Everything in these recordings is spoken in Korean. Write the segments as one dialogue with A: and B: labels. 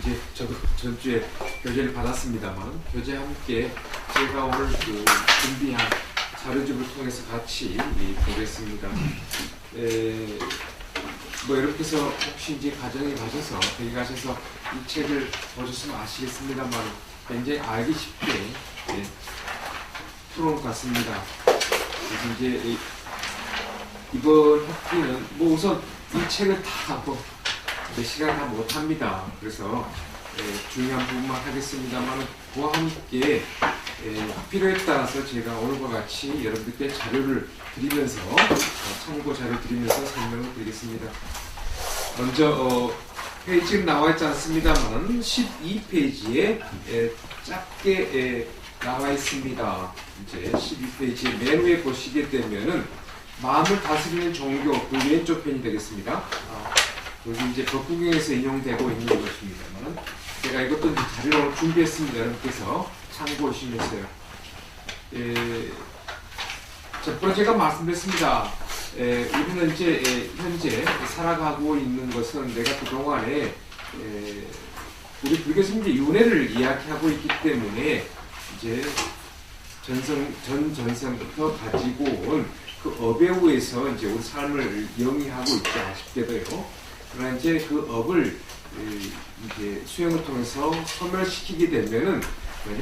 A: 이제 저도 전주에 교재를 받았습니다만 교재 함께 제가 오늘 준비한 자료집을 통해서 같이 보겠습니다. 뭐 이렇게 해서 혹시 이제 가정에 가셔서 거기 가셔서 이 책을 보셨으면 아시겠습니다만 굉장히 알기 쉽게 풀어놓은 것 같습니다. 그래서 이제 이번 학기는 뭐 우선 이 책을 다 몇 시간 다 못합니다. 그래서 중요한 부분만 하겠습니다만 그와 함께 필요에 따라서 제가 오늘과 같이 여러분들께 자료를 드리면서 참고 자료를 드리면서 설명을 드리겠습니다. 먼저 페이지는 나와 있지 않습니다만 12페이지에 짧게 나와 있습니다. 이제 12페이지 맨 위에 보시게 되면은 마음을 다스리는 종교 그 왼쪽 편이 되겠습니다. 여기 이제 법구경에서 인용되고 있는 것입니다만 제가 이것도 이제 자료로 준비했습니다. 여러분께서 참고하시면서요. 첫 번째 제가 말씀드렸습니다. 우리는 이제 현재 살아가고 있는 것은 내가 그동안에 우리 불교에서 이제 윤회를 이야기하고 있기 때문에 이제 전 전생부터 가지고 온 그 업에우에서 이제 우리 삶을 영위하고 있다 싶게도요. 그러나 이제 그 업을 이제 수행을 통해서 소멸시키게 되면은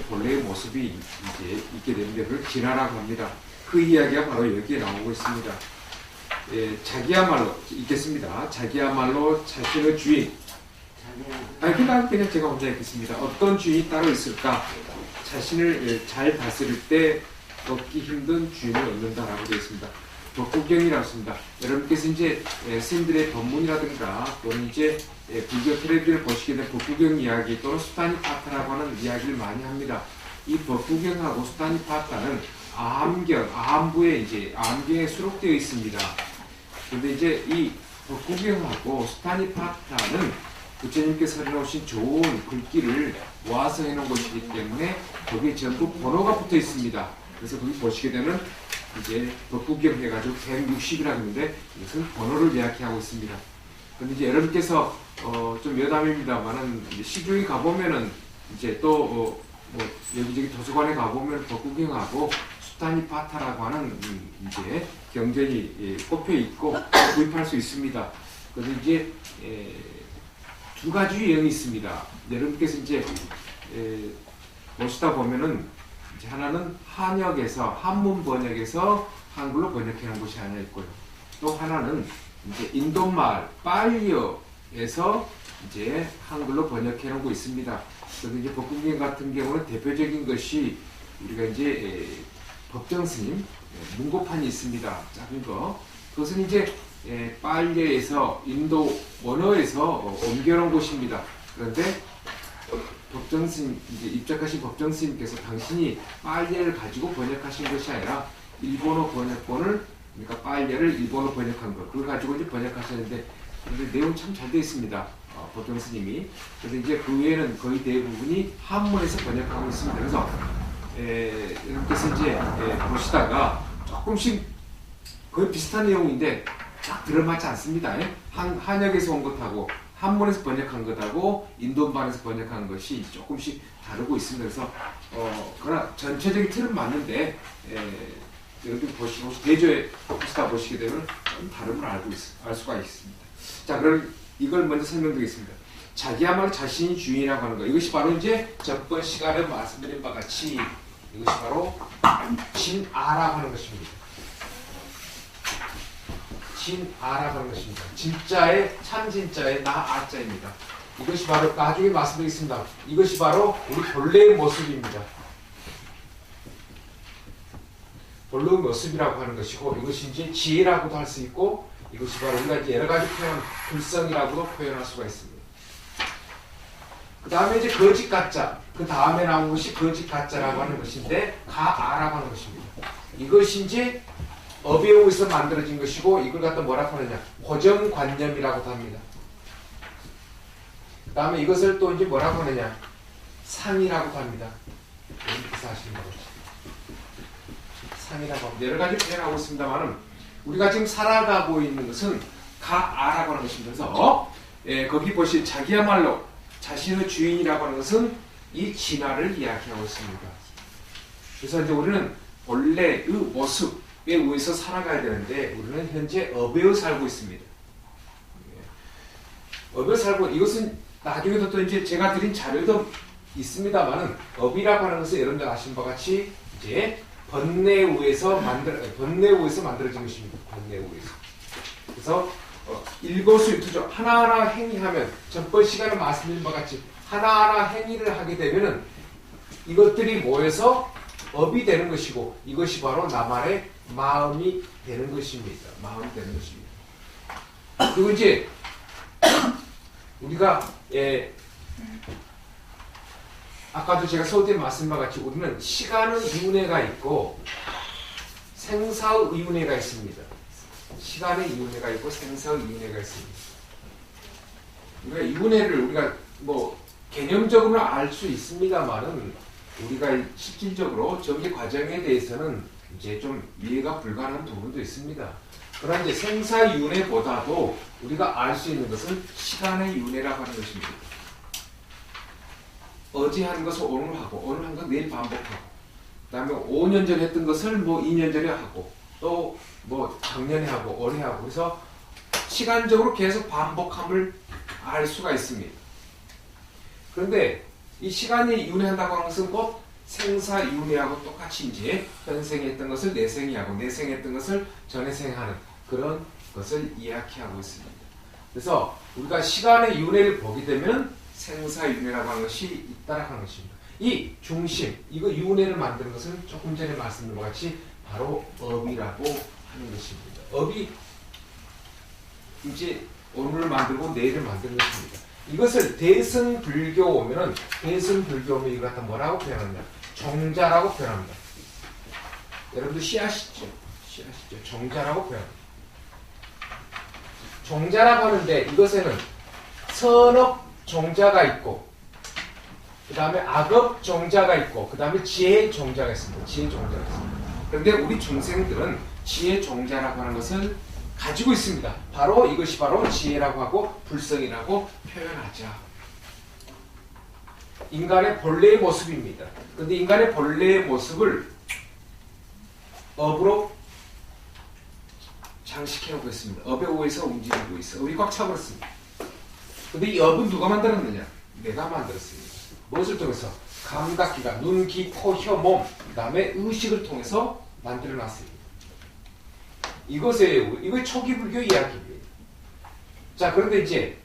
A: 본래의 모습이 이제 있게 되는데 그걸 진화라고 합니다. 그 이야기가 바로 여기에 나오고 있습니다. 자기야말로 읽겠습니다. 자기야말로 자신의 주인. 그냥 제가 혼자 읽겠습니다. 어떤 주인이 따로 있을까? 자신을 잘 다스릴 때 얻기 힘든 주인을 얻는다라고 되어 있습니다. 법구경이라고 했습니다. 여러분께서 이제 스님들의 법문이라든가 또는 이제 불교 텔레비를 보시게 된 법구경 이야기 또는 수타니파타라고 하는 이야기를 많이 합니다. 이 법구경하고 수타니파타는 아함경, 아함부에 이제 아함경에 수록되어 있습니다. 그런데 이제 이 법구경하고 수타니파타는 부처님께서 해놓으신 좋은 글귀를 모아서 해놓은 것이기 때문에 거기에 전부 번호가 붙어 있습니다. 그래서 거기 보시게 되면 이제 법구경 해가지고 160이라고 하는데 이것은 번호를 이야기하고 있습니다. 그런데 이제 여러분께서 좀 여담입니다만은 시중에 가보면은 이제 또 뭐 여기저기 도서관에 가보면 법구경하고 수타니파타라고 하는 이제 경전이 꼽혀 있고 구입할 수 있습니다. 그런데 이제 두 가지 유형이 있습니다. 여러분께서 이제 보시다 보면은 이제 하나는 한역에서 한문 번역에서 한글로 번역해 놓은 것이 하나 있고요. 또 하나는 이제 인도말 빨리어에서 이제 한글로 번역해 놓은 거 있습니다. 그런데 이제 법구경 같은 경우는 대표적인 것이 우리가 이제 법정스님 문고판이 있습니다. 작은 거. 그것은 이제 빨리에서 인도 원어에서 옮겨놓은 곳입니다. 그런데 법정스님, 이제 입적하신 법정스님께서 당신이 빨리를 가지고 번역하신 것이 아니라 일본어 번역본을, 그러니까 빨리를 일본어 번역한 것, 그걸 가지고 이제 번역하셨는데, 근데 내용 참 잘 되어 있습니다. 법정스님이. 그래서 이제 그 외에는 거의 대부분이 한문에서 번역하고 있습니다. 그래서, 여러분께서 이제 보시다가 조금씩 거의 비슷한 내용인데 딱 들어맞지 않습니다. 한역에서 온 것하고 한문에서 번역한 것하고 인도반에서 번역한 것이 조금씩 다르고 있습니다. 그래서 그러나 전체적인 틀은 맞는데 여러분 보시고 대조에 보시다 보시게 되면 좀 다름을 알 수가 있습니다. 자, 그럼 이걸 먼저 설명드리겠습니다. 자기야말로 자신이 주인이라고 하는 것, 이것이 바로 이제 전번 시간에 말씀드린 바와 같이 이것이 바로 진아라고 하는 것입니다. 진아라고 하는 것입니다. 진짜의 참진짜의 나아자입니다. 이것이 바로 나중에 말씀드리겠습니다. 이것이 바로 우리 본래의 모습입니다. 본래의 모습이라고 하는 것이고 이것이 이제 지혜라고도 할 수 있고 이것이 바로 우리가 이제 여러 가지 표현, 불성이라고도 표현할 수가 있습니다. 그 다음에 이제 거짓 가짜, 그 다음에 나온 것이 거짓 가짜라고 하는 것인데 가아라고 하는 것입니다. 이것이 이제 어배우에서 만들어진 것이고 이걸 갖다 뭐라고 하느냐 고정관념이라고도 합니다. 그 다음에 이것을 또 이제 뭐라고 하느냐 상이라고도 합니다. 여기서 하시는 거죠. 상이라고 합니다. 여러 가지 표현하고 있습니다만은 우리가 지금 살아가고 있는 것은 가아라고 하는 것입니다. 그래서 거기 보시 자기야말로 자신의 주인이라고 하는 것은 이 진화를 이야기하고 있습니다. 그래서 이제 우리는 원래의 모습에 의해서 살아가야 되는데 우리는 현재 업에 살고 있습니다. 업에 살고 이것은 나중에도 또 이제 제가 드린 자료도 있습니다만은 업이라고 하는 것은 여러분들 아시는 바와 같이 이제 번뇌에 의해서 만들어진 것입니다. 번뇌에 의해서. 그래서 일거수일투족 하나하나 행위하면 전번 시간에 말씀드린 바와 같이 하나하나 행위를 하게 되면은 이것들이 모여서 업이 되는 것이고 이것이 바로 나만의 마음이 되는 것입니다. 마음이 되는 것입니다. 그리고 이제 우리가 아까도 제가 서두에 말씀한 바 같이 우리는 시간의 이윤회가 있고 생사의 이윤회가 있습니다. 시간의 이윤회가 있고 생사의 이윤회가 있습니다. 우리가 이윤회를 우리가 뭐 개념적으로 알 수 있습니다만은 우리가 실질적으로 정리 과정에 대해서는 이제 좀 이해가 불가능한 부분도 있습니다. 그러나 이제 생사의 이윤회보다도 우리가 알 수 있는 것은 시간의 이윤회라고 하는 것입니다. 어제 한 것을 오늘 하고 오늘 한 것 내일 반복하고 그 다음에 5년 전에 했던 것을 뭐 2년 전에 하고 또 뭐 작년에 하고 올해 하고 그래서 시간적으로 계속 반복함을 알 수가 있습니다. 그런데 이 시간이 이윤회한다고 하는 것은 곧 생사 이윤회하고 똑같이 이제 현생에 했던 것을 내생이 하고 내생에 했던 것을 전해생에 하는 그런 것을 이야기하고 있습니다. 그래서 우리가 시간의 이윤회를 보게 되면 생사윤회라고 하는 것이 있다라고 하는 것입니다. 이 중심, 이거 윤회를 만드는 것은 조금 전에 말씀드린 것 같이 바로 업이라고 하는 것입니다. 업이 이제 오늘을 만들고 내일을 만드는 것입니다. 이것을 대승불교 오면은 대승불교 오면 이걸 갖다 뭐라고 표현합니다. 정자라고 표현합니다. 여러분들 시아시죠? 시아시죠? 정자라고 표현합니다. 정자라고 하는데 이것에는 선업 정자가 있고 그 다음에 악업 정자가 있고 그 다음에 지혜 정자가 있습니다. 지혜 정자가 있습니다. 그런데 우리 중생들은 지혜 정자라고 하는 것을 가지고 있습니다. 바로 이것이 바로 지혜라고 하고 불성이라고 표현하자. 인간의 본래의 모습입니다. 그런데 인간의 본래의 모습을 업으로 장식해놓고 있습니다. 업에 의해서 움직이고 있어. 업이 꽉 차버렸습니다. 근데 이 업은 누가 만들었느냐? 내가 만들었습니다. 무엇을 통해서? 감각기가 눈, 귀, 코, 혀, 몸, 그 다음에 의식을 통해서 만들어놨습니다. 이거 초기 불교 이야기입니다. 자, 그런데 이제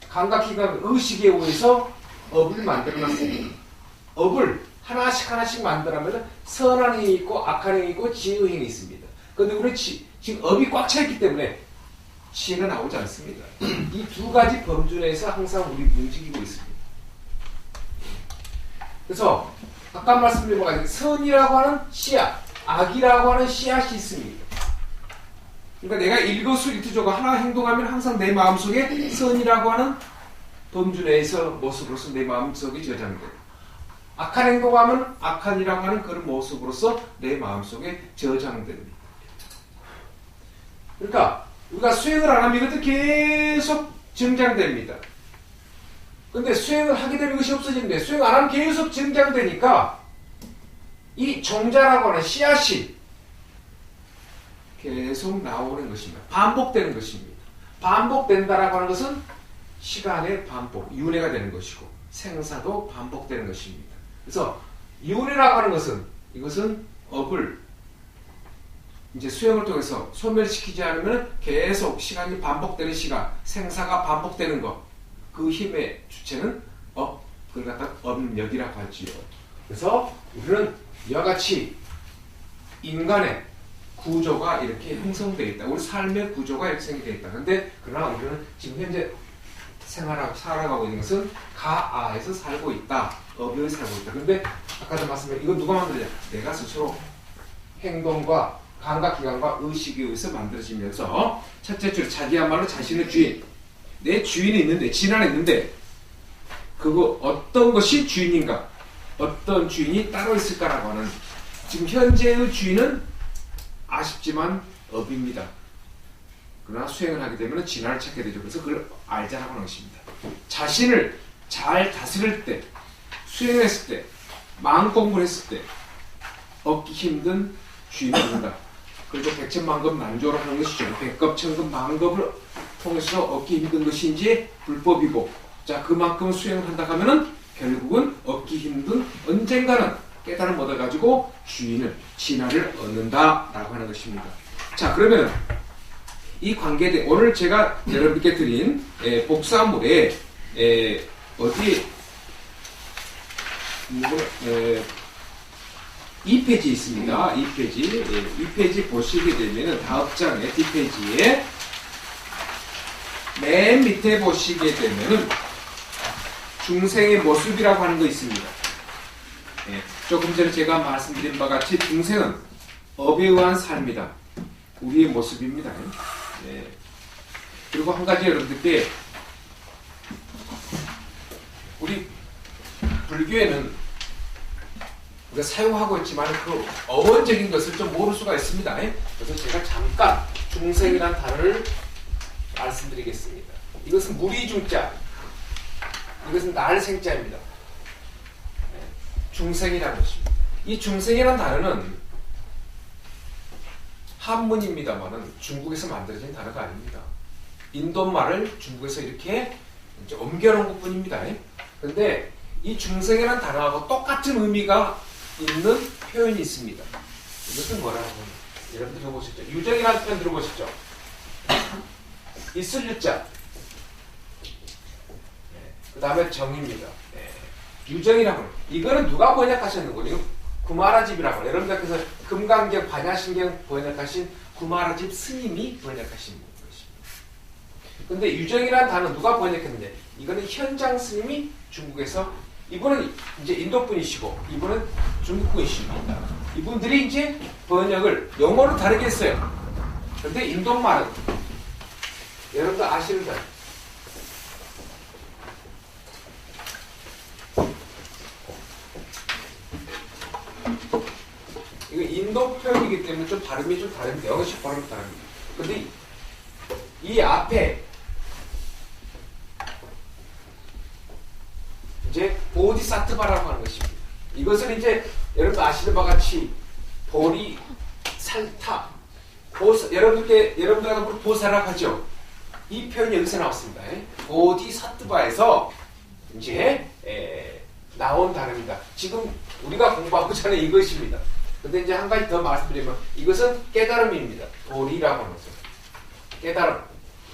A: 감각기가 의식에 의해서 업을 만들어놨습니다. 업을 하나씩 하나씩 만들어면 선한 행이 있고 악한 행이 있고 지혜의 행이 있습니다. 그런데 우리 지금 업이 꽉 차 있기 때문에 지혜가 나오지 않습니다. 이 두 가지 범주 내에서 항상 우리 움직이고 있습니다. 그래서 아까 말씀드린 것 같이 선이라고 하는 씨앗, 악이라고 하는 씨앗이 있습니다. 그러니까 내가 일거수일투족을 하나 행동하면 항상 내 마음속에 선이라고 하는 범주 내에서 모습으로서 내 마음속에 저장돼요. 악한 행동하면 악한이라고 하는 그런 모습으로서 내 마음속에 저장됩니다. 그러니까 우리가 수행을 안 하면 이것도 계속 증장됩니다. 근데 수행을 하게 되면 이것이 없어지는데 수행 안 하면 계속 증장되니까 이 정자라고 하는 씨앗이 계속 나오는 것입니다. 반복되는 것입니다. 반복된다라고 하는 것은 시간의 반복, 윤회가 되는 것이고 생사도 반복되는 것입니다. 그래서 윤회라고 하는 것은 이것은 업을 이제 수행을 통해서 소멸시키지 않으면 계속 시간이 반복되는 시간, 생사가 반복되는 것, 그 힘의 주체는 업, 그걸 갖다 업력이라고 하지요. 그래서 우리는 이와 같이 인간의 구조가 이렇게 형성되어 있다. 우리 삶의 구조가 이렇게 생겨되어 있다. 그런데 그러나 우리는 지금 현재 살아가고 있는 것은 가아에서 살고 있다. 업에 살고 있다. 그런데 아까도 말씀드린 이거 누가 만들냐? 내가 스스로 행동과 감각기관과 의식에 의해서 만들어지면서 첫째 줄 자기야말로 자신의 주인, 내 주인이 있는데 진안에 있는데 그거 어떤 것이 주인인가? 어떤 주인이 따로 있을까라고 하는 지금 현재의 주인은 아쉽지만 업입니다. 그러나 수행을 하게 되면 진안을 찾게 되죠. 그래서 그걸 알자라고 하는 것입니다. 자신을 잘 다스릴 때, 수행했을 때, 마음 공부를 했을 때 얻기 힘든 주인을 얻는다. 그리고 백천만급 난조를 하는 것이죠. 백급, 천급, 만급을 통해서 얻기 힘든 것인지 불법이고, 자 그만큼 수행을 한다 하면은 결국은 얻기 힘든 언젠가는 깨달음 얻어가지고 주인을, 진화를 얻는다라고 하는 것입니다. 자 그러면 이 관계대 오늘 제가 여러분께 드린 복사물에 어디 2페이지 있습니다. 2페이지 2페이지 보시게 되면 다음 장의 뒷페이지에 맨 밑에 보시게 되면은 중생의 모습이라고 하는 거 있습니다. 조금 전에 제가 말씀드린 바와 같이 중생은 업에 의한 삶이다. 우리의 모습입니다. 그리고 한 가지 여러분들께 우리 불교에는 우리가 사용하고 있지만 그 어원적인 것을 좀 모를 수가 있습니다. 그래서 제가 잠깐 중생이라는 단어를 말씀드리겠습니다. 이것은 무리중자, 이것은 날생자입니다. 중생이라는 것입니다. 이 중생이라는 단어는 한문입니다만은 중국에서 만들어진 단어가 아닙니다. 인도말을 중국에서 이렇게 이제 옮겨놓은 것 뿐입니다. 그런데 이 중생이라는 단어하고 똑같은 의미가 있는 표현이 있습니다. 이것은 뭐라고 하면 여러분 들어보셨죠? 유정이라는 표현 들어보셨죠? 있을 유자. 그 다음에 정입니다. 유정이라고 해요. 이거는 누가 번역하셨는 거예요? 구마라집이라고 해요. 여러분들께서 금강경, 반야신경 번역하신 구마라집 스님이 번역하신 것입니다. 근데 유정이라는 단어 누가 번역했느냐? 이거는 현장 스님이 중국에서, 이분은 이제 인도 분이시고 이분은 중국 분이십니다. 이분들이 이제 번역을 영어로 다르게 했어요. 그런데 인도말은 여러분들 아시는 거 이거 인도 표현이기 때문에 좀 발음이 좀 다릅니다. 영어식 발음이 다릅니다. 근데 이 앞에 이제 보디사트바라고 하는 것입니다. 이것을 이제 여러분 아시는 바와 같이 보리, 살타, 여러분들가 보사라고 하죠. 이 표현이 여기서 나왔습니다. 보디사트바에서 이제 나온 단어입니다. 지금 우리가 공부하고자 하는 이것입니다. 근데 이제 한 가지 더 말씀드리면 이것은 깨달음입니다. 보리라고 하는 것은 깨달음.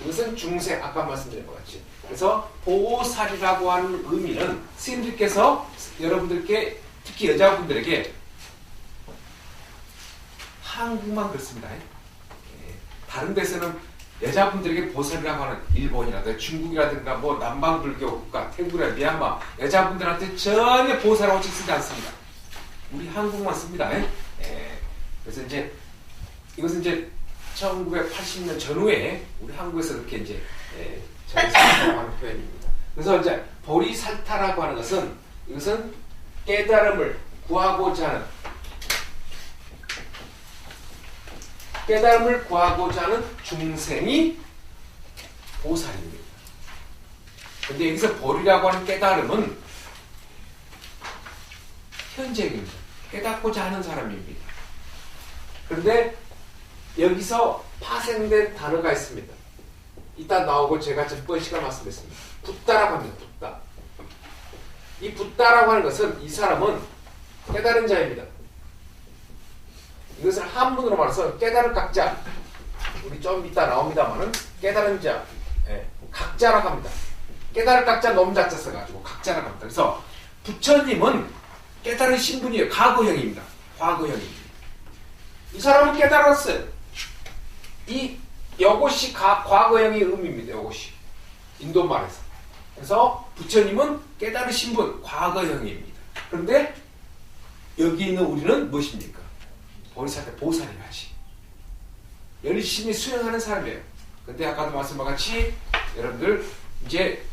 A: 이것은 중생, 아까 말씀드린 것 같이. 그래서 보살이라고 하는 의미는 스님들께서 여러분들께, 특히 여자분들에게 한국만 그렇습니다. 다른 데서는 여자분들에게 보살이라고 하는 일본이라든가 중국이라든가 뭐 남방불교 국가, 태국이나 미얀마 여자분들한테 전혀 보살하고 쓰지 않습니다. 우리 한국만 씁니다. 그래서 이제 이것은 이제 1980년 전후에 우리 한국에서 그렇게 이제 전해진다고 하는 표현입니다. 그래서 이제 보리살타라고 하는 것은 이것은 깨달음을 구하고자 하는 중생이 보살입니다. 근데 여기서 보리라고 하는 깨달음은 현재입니다. 깨닫고자 하는 사람입니다. 그런데 여기서 파생된 단어가 있습니다. 이따 나오고 제가 전번 시간 말씀드렸습니다. 붓다라고 합니다. 붓다. 이 붓다라고 하는 것은 이 사람은 깨달은 자입니다. 이것을 한문으로 말해서 깨달을 각자, 우리 좀 이따 나옵니다만은 깨달은 자, 각자라고 합니다. 깨달을 각자 놈자자 써가지고 각자라고 합니다. 그래서 부처님은 깨달으신 분이에요. 과거형입니다. 과거형입니다. 이 사람은 깨달았어요. 이것이 과거형의 의미입니다. 이것이 인도말에서. 그래서 부처님은 깨달으신 분, 과거형입니다. 그런데 여기 있는 우리는 무엇입니까? 보리살타, 보살이야지. 열심히 수행하는 사람이에요. 근데 아까도 말씀한 같이 여러분들 이제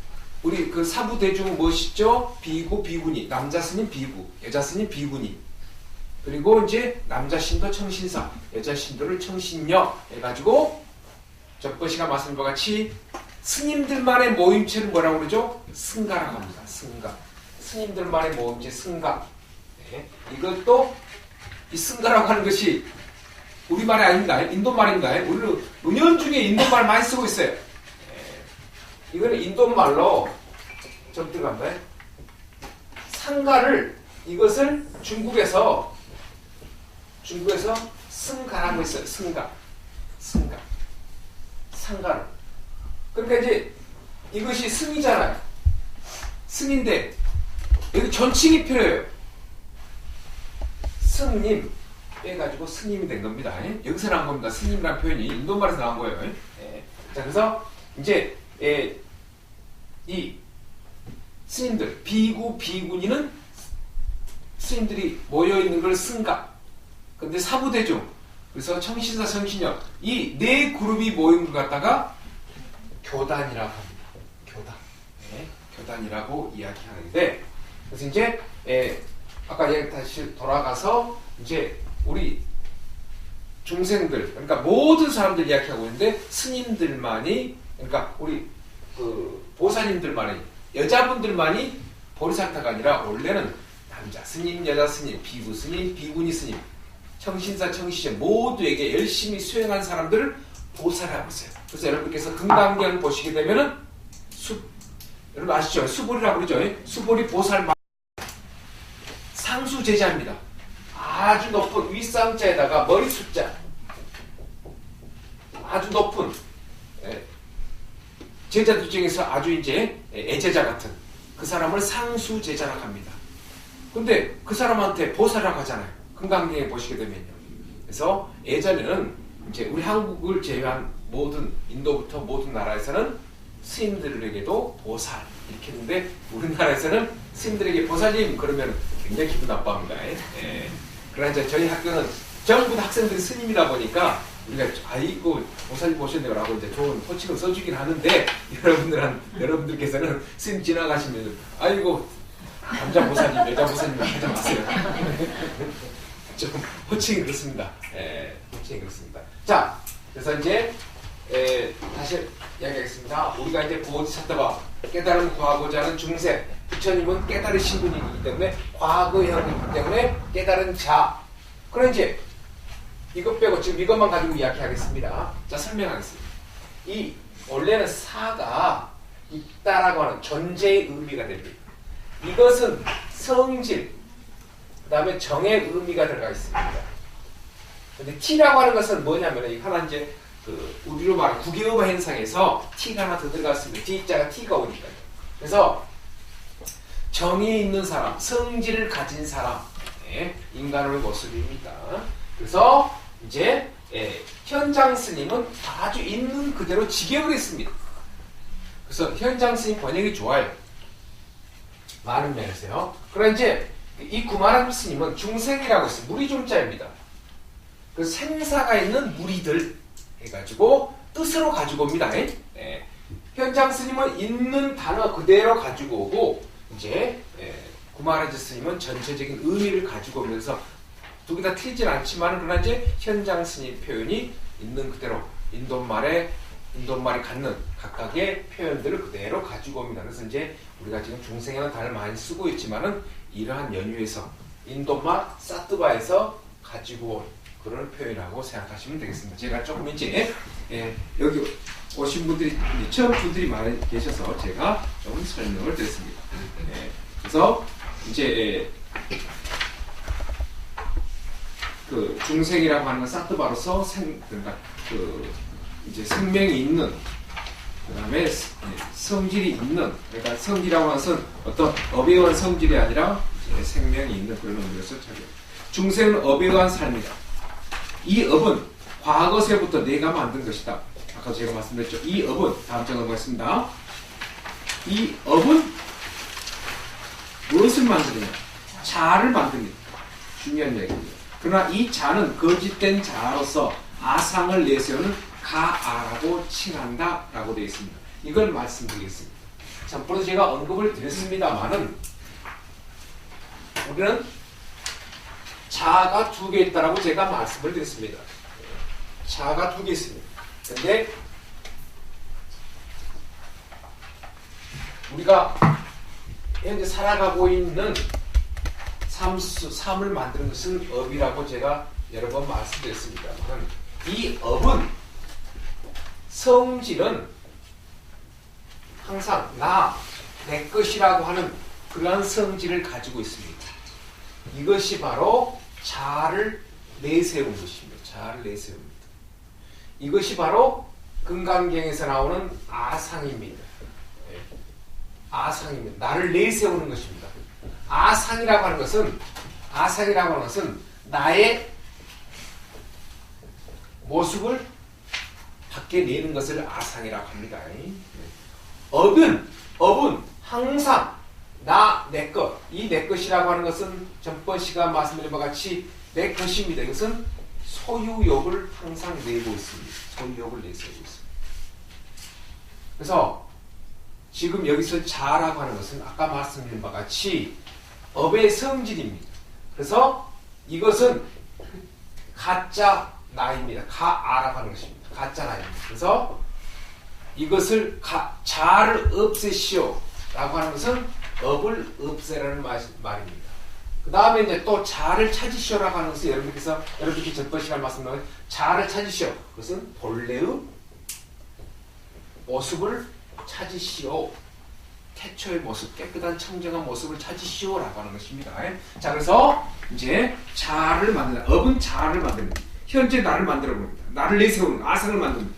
A: 우리 그 사부 대중은 무엇이죠? 비구, 비구니, 남자 스님 비구, 여자 스님 비구니. 그리고 이제 남자 신도 청신사, 여자 신도를 청신녀 해가지고 전번 시간 말씀과 같이 스님들만의 모임체를 뭐라고 그러죠? 승가라고 합니다. 승가. 스님들만의 모임체 승가. 네. 이것도 이 승가라고 하는 것이 우리말이 아닌가요? 인도말인가요? 우리는 은연중에 인도말 많이 쓰고 있어요. 네. 이거는 인도말로 좀 들어간가요? 상가를 이것을 중국에서 승가라고 했어요. 승가. 상가를. 그러니까 이제 이것이 승이잖아요. 승인데 여기 전칭이 필요해요. 승님 빼가지고 스님이 된 겁니다. 여기서 나온 겁니다. 스님이라는 표현이 인도말에서 나온 거예요. 자, 그래서 이제 이 스님들 비구 비구니는 스님들이 모여 있는 걸 승가. 근데 사부대중 그래서 청신사 청신녀 이 네 그룹이 모인 것 갖다가 교단이라고 합니다. 교단. 교단이라고 이야기하는데 그래서 이제 아까 얘기 다시 돌아가서 이제 우리 중생들 그러니까 모든 사람들 이야기하고 있는데 스님들만이 그러니까 우리 그 보살님들만이 여자분들만이 보리사타가 아니라 원래는 남자 스님, 여자 스님, 비구 스님, 비구니 스님, 청신사, 청신녀 모두에게 열심히 수행한 사람들을 보살하고 있어요. 그래서 여러분께서 금강경을 보시게 되면은 여러분 아시죠? 수보리라고 그러죠? 수보리 보살 상수 제자입니다. 아주 높은 윗상자에다가 머리 숫자 아주 높은 제자들 중에서 아주 이제 애제자 같은 그 사람을 상수 제자라고 합니다. 근데 그 사람한테 보살이라고 하잖아요. 금강경에 보시게 되면요. 그래서 예전에는 이제 우리 한국을 제외한 모든 인도부터 모든 나라에서는 스님들에게도 보살 이렇게 했는데 우리나라에서는 스님들에게 보살님 그러면 굉장히 기분 나빠합니다. 그러나 이제 저희 학교는 전부 다 학생들이 스님이다 보니까 우리가 아이고 보살님 오셨네요라고 이제 좋은 호칭을 써주긴 하는데 여러분들께서는 스님 지나가시면 아이고 남자 보살님 여자 보살님 하지 마세요. 좀 호칭이 그렇습니다. 호칭이 그렇습니다. 자, 그래서 이제 다시 이야기하겠습니다. 우리가 이제 보디사타바 깨달음 구하고자 하는 중생 부처님은 깨달으신 분이기 때문에 과거형이기 때문에 깨달은 자. 그럼 이제 이것 빼고 지금 이것만 가지고 이야기하겠습니다. 자, 설명하겠습니다. 이 원래는 사가 있다라고 하는 존재의 의미가 됩니다. 이것은 성질 그 다음에 정의 의미가 들어가 있습니다. 근데 T라고 하는 것은 뭐냐면 이 하나 이제 그 우리로 말하는 국유어 현상에서 T가 하나 더 들어갔습니다. T자가 T가 오니까요. 그래서 정의 있는 사람, 성질을 가진 사람, 인간의 모습입니다. 그래서 이제 현장 스님은 아주 있는 그대로 직역을 했습니다. 그래서 현장 스님 번역이 좋아요. 많은 면에서요. 그러나 이제 이 구마람 스님은 중생이라고 했어요. 무리중자입니다. 그 생사가 있는 무리들 해가지고 뜻으로 가지고 옵니다. 현장 스님은 있는 단어 그대로 가지고 오고 이제 구마라지 스님은 전체적인 의미를 가지고 오면서 두 개 다 틀리진 않지만 그러나 이제 현장 스님 표현이 있는 그대로 인도말이 갖는 각각의 표현들을 그대로 가지고 옵니다. 그래서 이제 우리가 지금 중생이라는 단어를 많이 쓰고 있지만은 이러한 연유에서 인도말 사트바에서 가지고 온 그런 표현이라고 생각하시면 되겠습니다. 제가 조금 이제 여기 오신 분들이 처음 분들이 많이 계셔서 제가 조금 설명을 드렸습니다. 그래서 이제 그 중생이라고 하는 건 사트바로서 그러니까 그 이제 생명이 있는 그다음에 성질이 있는 그러니까 성질이라고 하는 것은 어떤 업에 의한 성질이 아니라 생명이 있는 그런 의미에서 차려. 중생은 업에 의한 삶이다. 이 업은 과거세부터 내가 만든 것이다. 아까 제가 말씀드렸죠. 이 업은 다음 장 넘어가겠습니다. 이 업은 무엇을 만드느냐? 자아를 만듭니다. 중요한 얘기입니다. 그러나 이 자는 거짓된 자아로서 아상을 내세우는 가아라고 칭한다 라고 되어 있습니다. 이걸 말씀드리겠습니다. 참고로 제가 언급을 드렸습니다만은 우리는 자아가 두 개 있다라고 제가 말씀을 드렸습니다. 자아가 두 개 있습니다. 근데 우리가 현재 살아가고 있는 삶을 만드는 것은 업이라고 제가 여러 번 말씀드렸습니다만, 이 업은 성질은 항상 내 것이라고 하는 그러한 성질을 가지고 있습니다. 이것이 바로 자아를 내세운 것입니다. 자아를 내세웁니다. 이것이 바로 금강경에서 나오는 아상입니다. 아상입니다. 나를 내세우는 것입니다. 아상이라고 하는 것은 나의 모습을 밖에 내는 것을 아상이라고 합니다. 업은 항상 내 것, 이 내 것이라고 하는 것은 전번 시간 말씀드린 바와 같이 내 것입니다. 이것은 소유욕을 항상 내고 있습니다. 소유욕을 내세우고 있습니다. 그래서 지금 여기서 자라고 하는 것은 아까 말씀드린 바와 같이 업의 성질입니다. 그래서 이것은 가짜 나입니다. 가아라고 하는 것입니다. 가짜 나입니다. 그래서 이것을 자아를 없애시오 라고 하는 것은 업을 없애라는 말입니다. 그 다음에 이제 또 자아를 찾으시오라고 하는 것은 여러분들께 전번 시간 말씀드린 자아를 찾으시오. 그것은 본래의 모습을 찾으시오. 태초의 모습, 깨끗한 청정한 모습을 찾으시오라고 하는 것입니다. 자, 그래서 이제 자아를 만든다. 업은 자아를 만듭니다. 현재 나를 만들어 봅니다. 나를 내세우는 아상을 만듭니다.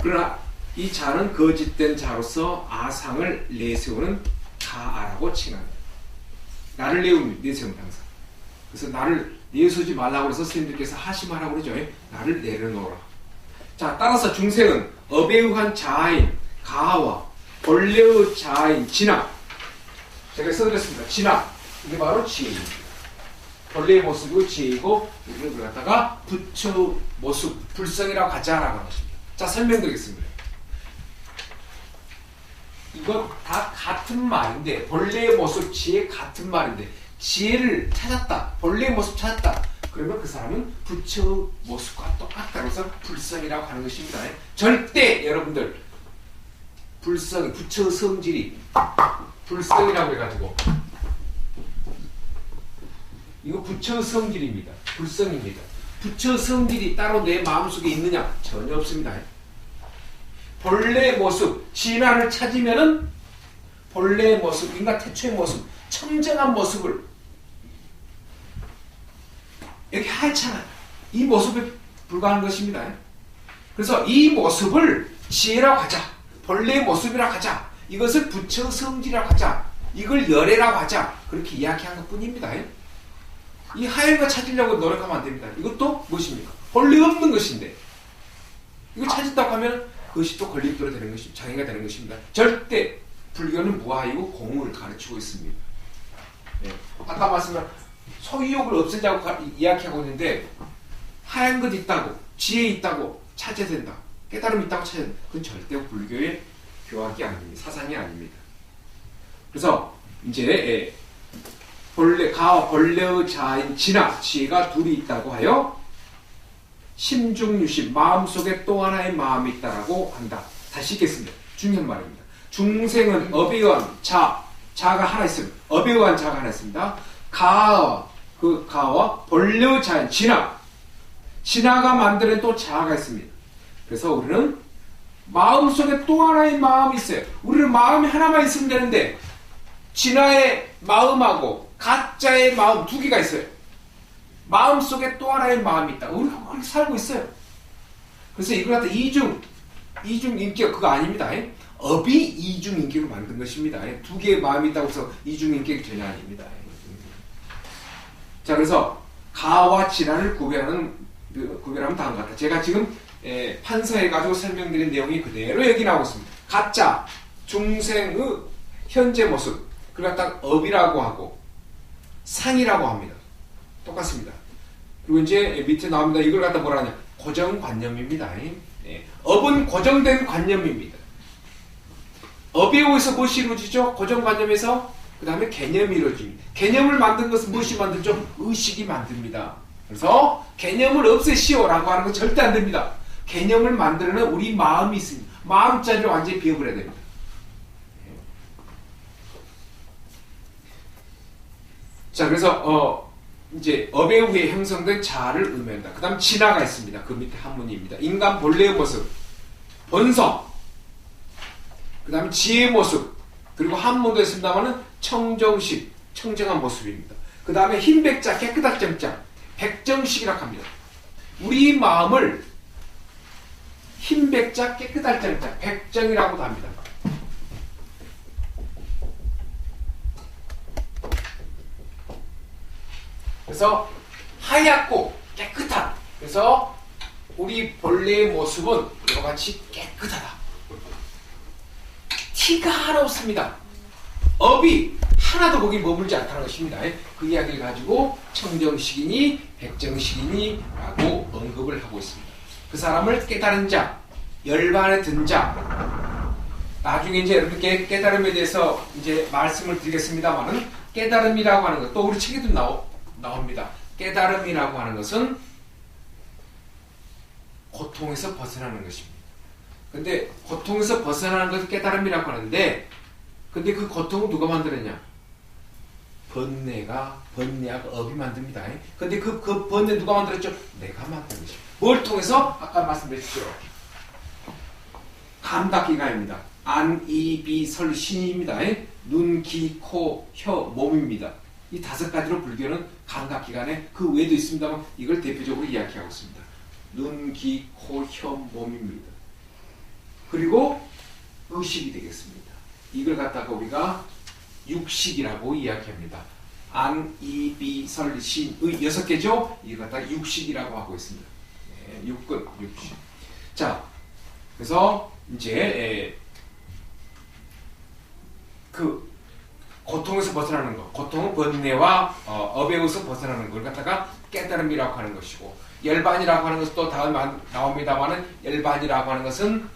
A: 그러나 이 자아는 거짓된 자로서 아상을 내세우는 가아라고 칭합니다. 나를 내세웁니다. 항상. 그래서 나를 내세우지 말라고 해서 스님들께서 하심하라고 그러죠. 나를 내려놓으라. 자, 따라서 중생은 업에 의한 자아인 가와 본래의 자아인 진화, 제가 써드렸습니다. 진화, 이게 바로 지혜입니다. 본래의 모습이고 지혜이고, 이걸 갖다가 부처 모습, 불성이라고 하자라고 하는 것입니다. 자, 설명드리겠습니다. 이건 다 같은 말인데, 본래의 모습, 지혜 같은 말인데, 지혜를 찾았다, 본래의 모습 찾았다, 그러면 그 사람은 부처 모습과 똑같다고 해서 불성이라고 하는 것입니다. 절대 여러분들 불성, 부처 성질이 불성이라고 해가지고 이거 부처 성질입니다. 불성입니다. 부처 성질이 따로 내 마음속에 있느냐? 전혀 없습니다. 본래의 모습, 진화를 찾으면은 본래의 모습, 인간 태초의 모습, 청정한 모습을 여기 하얗잖아요. 이 모습에 불과한 것입니다. 그래서 이 모습을 지혜라고 하자. 본래의 모습이라고 하자. 이것을 부처 성질이라고 하자. 이걸 열애라고 하자. 그렇게 이야기한 것 뿐입니다. 이 하얀 거 찾으려고 노력하면 안 됩니다. 이것도 무엇입니까? 본래 없는 것인데 이거 찾았다고 하면 그것이 또 걸림돌이 되는 것입니다. 장애가 되는 것입니다. 절대 불교는 무아이고 공을 가르치고 있습니다. 네. 아까 말씀한 소유욕을 없애자고 이야기하고 있는데 하얀 것 있다고, 지혜 있다고 찾아야 된다, 깨달음이 있다고 찾아야 된다. 그건 절대 불교의 교학이 아닙니다. 사상이 아닙니다. 그래서 이제 가와 본래의 자아인 진화, 지혜가 둘이 있다고 하여 심중유심, 마음속에 또 하나의 마음이 있다라고 한다. 다시 읽겠습니다. 중요한 말입니다. 중생은 업에 의한 자아가 하나 있습니다. 업에 의한 자아가 하나 있습니다. 가와 본래의 자아인 진화가 만드는 또 자아가 있습니다. 그래서 우리는 마음속에 또 하나의 마음이 있어요. 우리는 마음이 하나만 있으면 되는데 진화의 마음하고 가짜의 마음 두 개가 있어요. 마음속에 또 하나의 마음이 있다. 우리가 그렇게 살고 있어요. 그래서 이걸 갖다 이중인격 그거 아닙니다. 업이 이중인격을 만든 것입니다. 두 개의 마음이 있다고 해서 이중인격이 전혀 아닙니다. 자, 그래서 가와 진화를 구별하면 다음과 같다. 제가 지금 판서해가지고 설명드린 내용이 그대로 여기 나오고 있습니다. 가짜, 중생의 현재 모습, 그걸 갖다가 업이라고 하고 상이라고 합니다. 똑같습니다. 그리고 이제 밑에 나옵니다. 이걸 갖다 뭐라 하냐? 고정관념입니다. 업은 고정된 관념입니다. 업에 의해서 무엇이 이루어지죠? 고정관념에서 그 다음에 개념이 이루어집니다. 개념을 만든 것은 무엇이 만들죠? 의식이 만듭니다. 그래서 개념을 없애시오라고 하는 건 절대 안 됩니다. 개념을 만들어내는 우리 마음이 있습니다. 마음자리를 완전히 비워버려야 됩니다. 자, 그래서 이제 업에 의해 형성된 자아를 의미한다. 그 다음 진화가 있습니다. 그 밑에 한문입니다. 인간 본래의 모습, 본성, 그 다음 지혜의 모습, 그리고 한문도 있습니다만은 청정식, 청정한 모습입니다. 그 다음에 흰백자, 깨끗할 정자, 백정식이라고 합니다. 우리 마음을 흰백자, 깨끗할 정자, 백정이라고도 합니다. 그래서 하얗고 깨끗한, 그래서 우리 본래의 모습은 이와 같이 깨끗하다. 티가 하나 없습니다. 업이 하나도 거기 머물지 않다는 것입니다. 그 이야기를 가지고 청정식이니 백정식이니 라고 언급을 하고 있습니다. 그 사람을 깨달은 자, 열반에 든 자. 나중에 이제 여러분께 깨달음에 대해서 이제 말씀을 드리겠습니다만은, 깨달음이라고 하는 것, 또 우리 책에도 나옵니다. 깨달음이라고 하는 것은 고통에서 벗어나는 것입니다. 근데 고통에서 벗어나는 것을 깨달음이라고 하는데, 근데 그 고통을 누가 만들었냐? 번뇌하고 업이 만듭니다. 근데 그 번뇌 누가 만들었죠? 내가 만든 것입니다. 뭘 통해서? 아까 말씀드렸죠. 감각기관입니다. 안, 이, 비, 설, 신입니다. 눈, 귀, 코, 혀, 몸입니다. 이 5가지로 불교는 감각기관에 그 외에도 있습니다만 이걸 대표적으로 이야기하고 있습니다. 눈, 귀, 코, 혀, 몸입니다. 그리고 의식이 되겠습니다. 이걸 갖다가 우리가 육식이라고 이야기합니다. 안, 이, 비, 설, 신, 의 6개죠? 이걸 갖다가 육식이라고 하고 있습니다. 네, 육식. 자, 그래서 이제 그 고통에서 벗어나는 것, 고통은 번뇌와 업에 의해서 벗어나는 걸 갖다가 깨달음이라고 하는 것이고, 열반이라고 하는 것도 다음에 나옵니다만은, 열반이라고 하는 것은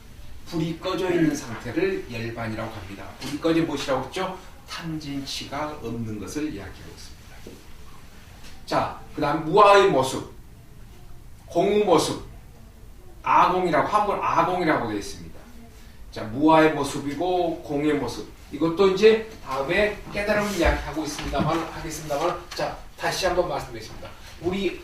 A: 불이 꺼져 있는 상태를 열반이라고 합니다. 불이 꺼져 무엇이라고 했죠? 탐진치가 없는 것을 이야기하고 있습니다. 자, 그 다음 무아의 모습, 공의 모습, 아공이라고, 한번 아공이라고 되어 있습니다. 자, 무아의 모습이고 공의 모습, 이것도 이제 다음에 깨달음을 이야기하고 하겠습니다만, 자, 다시 한번 말씀드리겠습니다. 우리는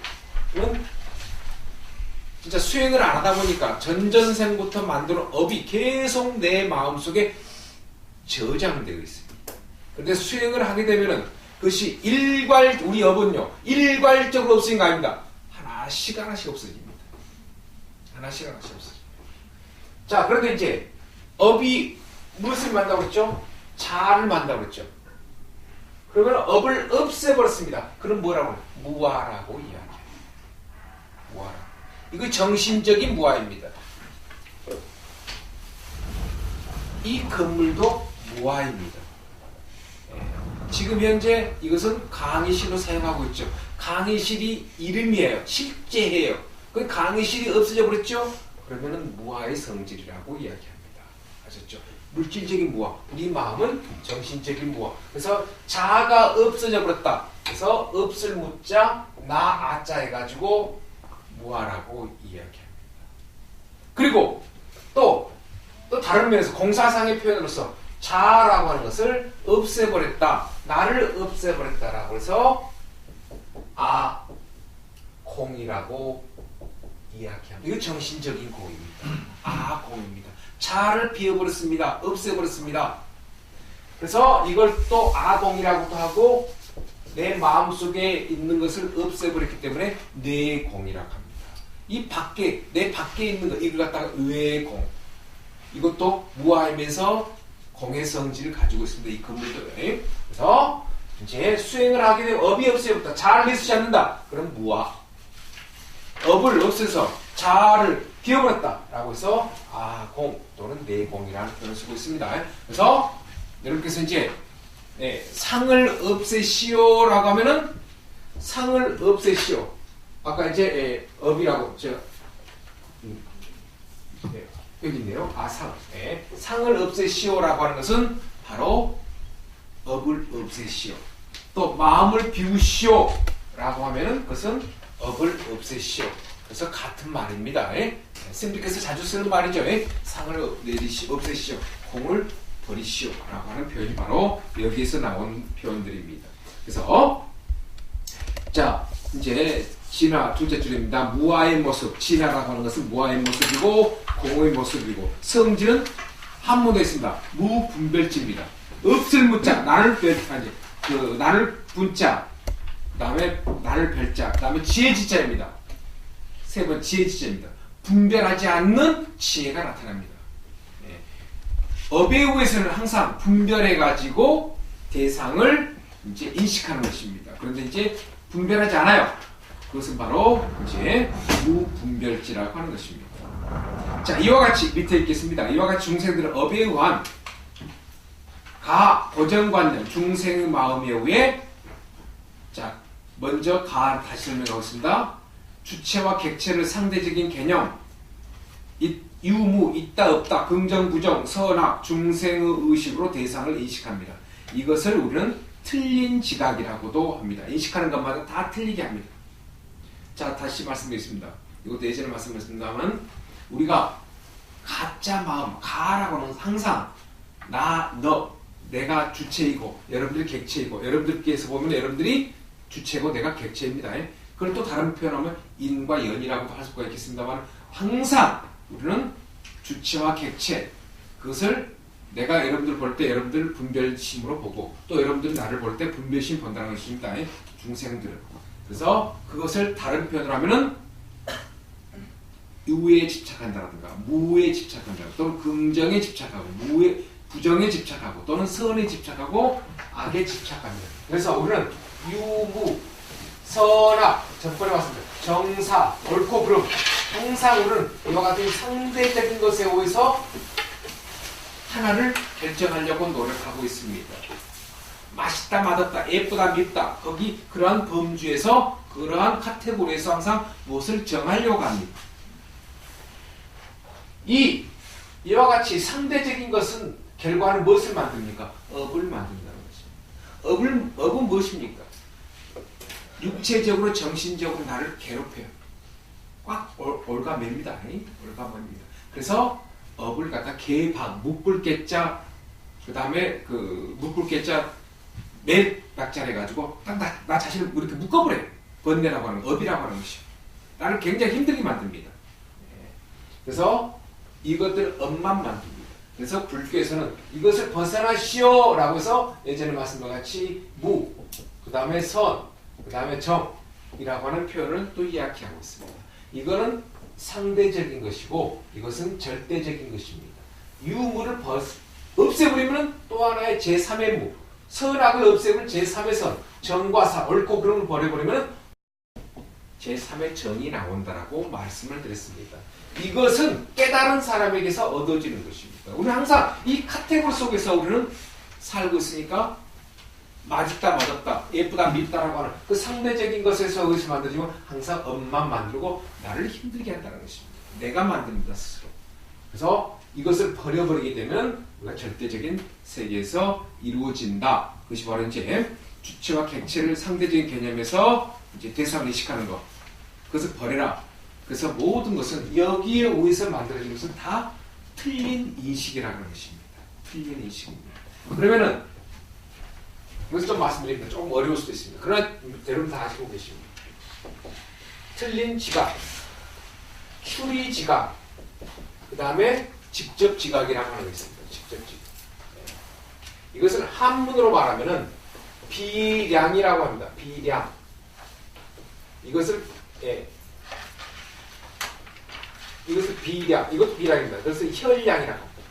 A: 진짜 수행을 안 하다 보니까 전전생부터 만든 업이 계속 내 마음속에 저장되어 있습니다. 그런데 수행을 하게 되면은 그것이 우리 업은요, 일괄적으로 없어진 거 아닙니다. 하나씩 없어집니다. 하나씩 없어집니다. 자, 그런데 이제 업이 무엇을 만든다고 그랬죠? 자아를 만든다고 그랬죠. 그러면 업을 없애버렸습니다. 그럼 뭐라고 해요? 무아라고 이야기해요. 무아라. 이거 정신적인 무아입니다. 이 건물도 무아입니다. 지금 현재 이것은 강의실로 사용하고 있죠. 강의실이 이름이에요. 실제예요. 그 강의실이 없어져 버렸죠? 그러면은 무아의 성질이라고 이야기합니다. 아셨죠? 물질적인 무아, 우리 마음은 정신적인 무아. 그래서 자아가 없어져 버렸다. 그래서 없을 무자, 나 아자 해가지고 무아라고 이야기합니다. 그리고 또 다른 면에서 공사상의 표현으로서 자아라고 하는 것을 없애버렸다, 나를 없애버렸다라고 해서 공이라고 이야기합니다. 이거 정신적인 공입니다. 공입니다. 자아를 비워버렸습니다. 없애버렸습니다. 그래서 이걸 또 아공이라고도 하고, 내 마음속에 있는 것을 없애버렸기 때문에 뇌공이라고 합니다. 이 밖에, 내 밖에 있는 것, 이걸 갖다가 의외공. 이것도 무아이면서 공의 성질을 가지고 있습니다. 이 건물도. 그래서 이제 수행을 하게 되면 업이 없애버렸다, 자아를 해소하지 않는다. 그럼 무아. 업을 없애서 자아를 비워버렸다라고 해서 공 또는 내공이라는 표현을 쓰고 있습니다. 그래서 여러분께서 이제 상을 없애시오라고 하면은, 상을 없애시오. 아까 이제 업이라고 제가 여기 있네요. 상을 없애시오라고 하는 것은 바로 업을 없애시오. 또 마음을 비우시오라고 하면은 그것은 업을 없애시오. 그래서 같은 말입니다. 스님께서 자주 쓰는 말이죠. 상을 없애시오, 공을 버리시오 라고 하는 표현이 바로 여기에서 나온 표현들입니다. 그래서 자, 이제 진화 둘째 줄입니다. 무아의 모습. 진화라고 하는 것은 무아의 모습이고 공의 모습이고 성질은 한문에 있습니다. 무분별지입니다. 없을 무자, 나를 분자, 그다음에 나를 별자, 그다음에 지혜지자입니다. 세 번 지혜지자입니다. 분별하지 않는 지혜가 나타납니다. 네. 업에 의해서는 항상 분별해가지고 대상을 이제 인식하는 것입니다. 그런데 이제 분별하지 않아요. 그것은 바로 이제 무분별지라고 하는 것입니다. 자, 이와 같이 밑에 읽겠습니다. 이와 같이 중생들은 업에 의한 가 고정관념, 중생의 마음에 의해 자, 먼저 가 다시 설명하겠습니다. 주체와 객체를 상대적인 개념, 유무, 있다 없다, 긍정 부정, 선악, 중생의 의식으로 대상을 인식합니다. 이것을 우리는 틀린 지각이라고도 합니다. 인식하는 것마다 다 틀리게 합니다. 자, 다시 말씀드리겠습니다. 이것도 예전에 말씀드렸습니다만 우리가 가짜 마음, 가라고 하는 항상 나, 너, 내가 주체이고 여러분들이 객체이고 여러분들께서 보면 여러분들이 주체고 내가 객체입니다. 그걸 또 다른 표현하면 인과 연이라고도 할 수가 있겠습니다만 항상 우리는 주체와 객체 그것을 내가 여러분들 볼 때 여러분들 분별심으로 보고 또 여러분들이 나를 볼 때 분별심 본다는 것입니다. 중생들은. 그래서 그것을 다른 표현으로 하면은 유에 집착한다라든가 무에 집착한다 또는 긍정에 집착하고 무에 부정에 집착하고 또는 선에 집착하고 악에 집착합니다. 그래서 우리는 유무 선악 전번에 봤습니다. 정사 옳고 그름 항상 우리는 이와 같은 상대적인 것에 의해서 하나를 결정하려고 노력하고 있습니다. 맛있다 맛없다 예쁘다 밉다 거기 그러한 범주에서 그러한 카테고리에서 항상 무엇을 정하려고 합니다. 이와 같이 상대적인 것은 결과는 무엇을 만듭니까? 업을 만든다는 것입니다. 업은 무엇입니까? 육체적으로 정신적으로 나를 괴롭혀요. 꽉 올가맵니다. 올가맵니다. 그래서 업을 갖다 개방, 묶을개자 그 다음에 그 묶을개자 몇 박자를 해가지고 딱 나 자신을 이렇게 묶어버려요. 번뇌라고 하는 업이라고 하는 것이요. 나를 굉장히 힘들게 만듭니다. 그래서 이것들 업만 만듭니다. 그래서 불교에서는 이것을 벗어나시오 라고 해서 예전에 말씀과 같이 무, 그 다음에 선, 그 다음에 정이라고 하는 표현을 또 이야기하고 있습니다. 이거는 상대적인 것이고 이것은 절대적인 것입니다. 유무를 없애버리면 또 하나의 제3의 무, 선악을 없애버리면 제3의 선, 정과 사, 옳고 그름을 버려버리면 제3의 정이 나온다라고 말씀을 드렸습니다. 이것은 깨달은 사람에게서 얻어지는 것입니다. 우리는 항상 이 카테고리 속에서 우리는 살고 있으니까 맛있다 맛없다 예쁘다 밉다라고 하는 그 상대적인 것에서 의해서 만들어지면 항상 업만 만들고 나를 힘들게 한다는 것입니다. 내가 만듭니다 스스로. 그래서 이것을 버려버리게 되면 우리가 절대적인 세계에서 이루어진다. 그것이 바로 이제 주체와 객체를 상대적인 개념에서 이제 대상을 인식하는 것. 그것을 버려라. 그래서 모든 것은 여기에 의해서 만들어진 것은 다 틀린 인식이라는 것입니다. 틀린 인식입니다. 그러면은 여기서 좀 말씀드립니다. 조금 어려울 수도 있습니다. 그러나 여러분 다 아시고 계십니다. 틀린 지각, 추리 지각, 그 다음에 직접 지각이라고 하는 게 있습니다. 직접 지각. 이것을 한문으로 말하면은 비량이라고 합니다. 비량. 이것을 이것을 비량, 이것도 비량입니다. 그래서 혈량이라고 합니다.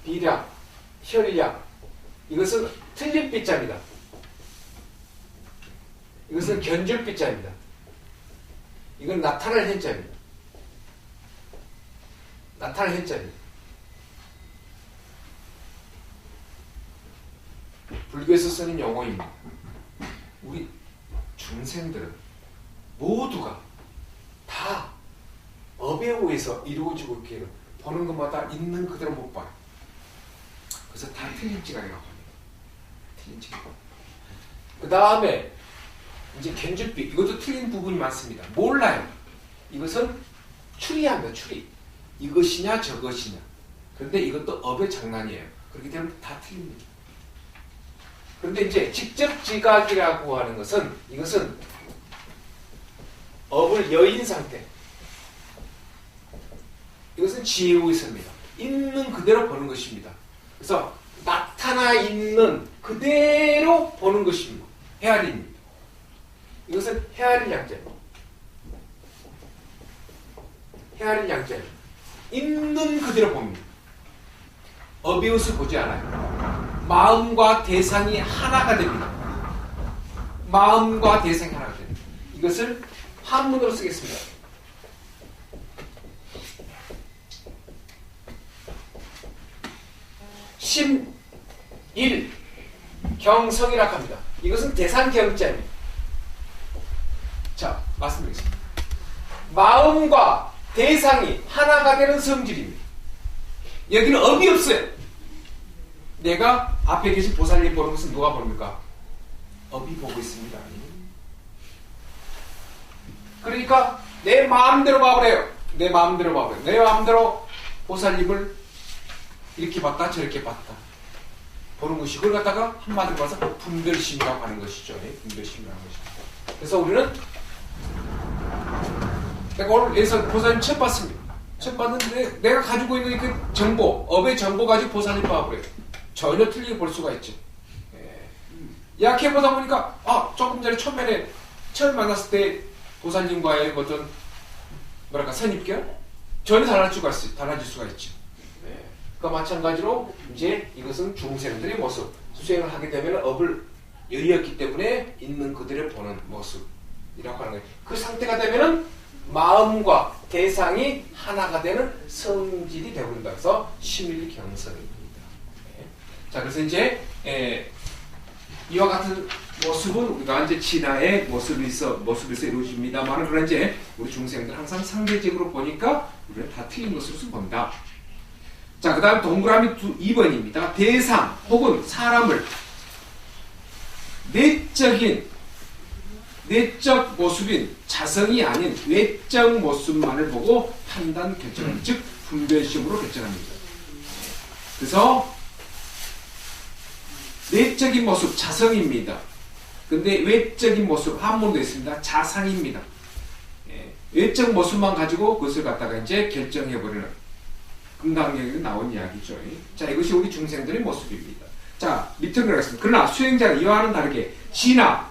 A: 비량, 혈량. 이것은 틀린 빗자입니다. 이것은 견줄 빗자입니다. 이건 나타날 현자입니다. 나타날 현자입니다. 불교에서 쓰는 용어입니다. 우리 중생들은 모두가 다 업에 의해서 이루어지고 있기를 보는 것마다 있는 그대로 못 봐요. 그래서 다 틀린 지각이라고 합니다. 틀린 지각. 그 다음에 이제 견줄빛 이것도 틀린 부분이 많습니다. 몰라요. 이것은 추리합니다. 추리. 이것이냐 저것이냐. 그런데 이것도 업의 장난이에요. 그렇기 때문에 다 틀립니다. 그런데 이제 직접 지각이라고 하는 것은 이것은 업을 여인 상태. 이것은 지혜의 섭니다. 있는 그대로 보는 것입니다. 그래서 나타나 있는 그대로 보는 것입니다. 헤아림입니다. 이것은 헤아릴 양자입니다. 헤아릴 양자입니다. 있는 그대로 봅니다. 어비웃을 보지 않아요. 마음과 대상이 하나가 됩니다. 마음과 대상이 하나가 됩니다. 이것을 한문으로 쓰겠습니다. 심일 경성이라고 합니다. 이것은 대상경자입니다. 자, 말씀드리겠습니다. 마음과 대상이 하나가 되는 성질입니다. 여기는 업이 없어요. 내가 앞에 계신 보살님 보는 것은 누가 봅니까? 업이 보고 있습니다. 그러니까 내 마음대로 봐버려요. 내 마음대로 봐버려요. 내 마음대로 보살님을 이렇게 봤다 저렇게 봤다 보는 것이 그걸 갖다가 한마디로 봐서 분별심이라고 하는 것이죠. 분별심이라는 것이죠. 그래서 우리는 내가 오늘 예서 보살님 처음 봤습니다. 처음 봤는데 내가 가지고 있는 그 정보, 업의 정보 가지고 보살님 봐버려요. 전혀 틀리게 볼 수가 있죠. 약해 보다 보니까 조금 전에 처음에 처음 만났을 때 보살님과의 어떤 뭐랄까 선입견 전혀 달라질 수가 있죠. 그와 마찬가지로 이제 이것은 중생들의 모습 수행을 하게 되면 업을 여의었기 때문에 있는 그들을 보는 모습이라고 하는 거예요. 그 상태가 되면은 마음과 대상이 하나가 되는 성질이 되어버린다. 그래서 심일경성입니다. 자, 그래서 이제 이와 같은 모습은 우리가 이제 진화의 모습에서 이루어집니다만, 그러나 이제 우리 중생들 항상 상대적으로 보니까 우리는 다 틀린 것으로 본다. 자, 그 다음 동그라미 2번입니다. 대상 혹은 사람을 내적 모습인 자성이 아닌 외적 모습만을 보고 판단 결정, 즉 분별심으로 결정합니다. 그래서 내적인 모습 자성입니다. 근데 외적인 모습 한문도 있습니다. 자상입니다. 외적 모습만 가지고 그것을 갖다가 이제 결정해버리는 금강경에도 나온 이야기죠. 자, 이것이 우리 중생들의 모습입니다. 자, 밑으로 들어가겠습니다. 그러나 수행자는 이와는 다르게 진화,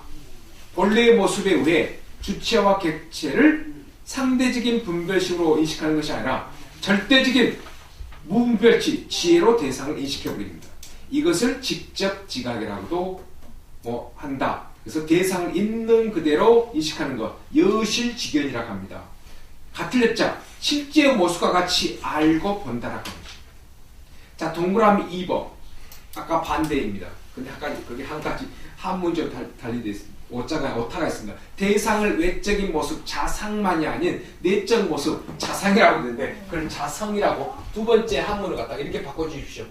A: 본래의 모습에 의해 주체와 객체를 상대적인 분별심으로 인식하는 것이 아니라 절대적인 무분별치, 지혜로 대상을 인식해버립니다. 이것을 직접 지각이라고도 한다. 그래서 대상을 있는 그대로 인식하는 것, 여실직연이라고 합니다. 같은 lep자, 실제의 모습과 같이 알고 본다라고 합니다. 자, 동그라미 2번. 아까 반대입니다. 근데 아까 거기 한 가지 한문 좀 달리 되어 있습니다. 오타가 있습니다. 대상을 외적인 모습, 자상만이 아닌 내적 모습, 자상이라고 하는데 그걸 자성이라고 두 번째 한문을 갖다가 이렇게 바꿔주십시오.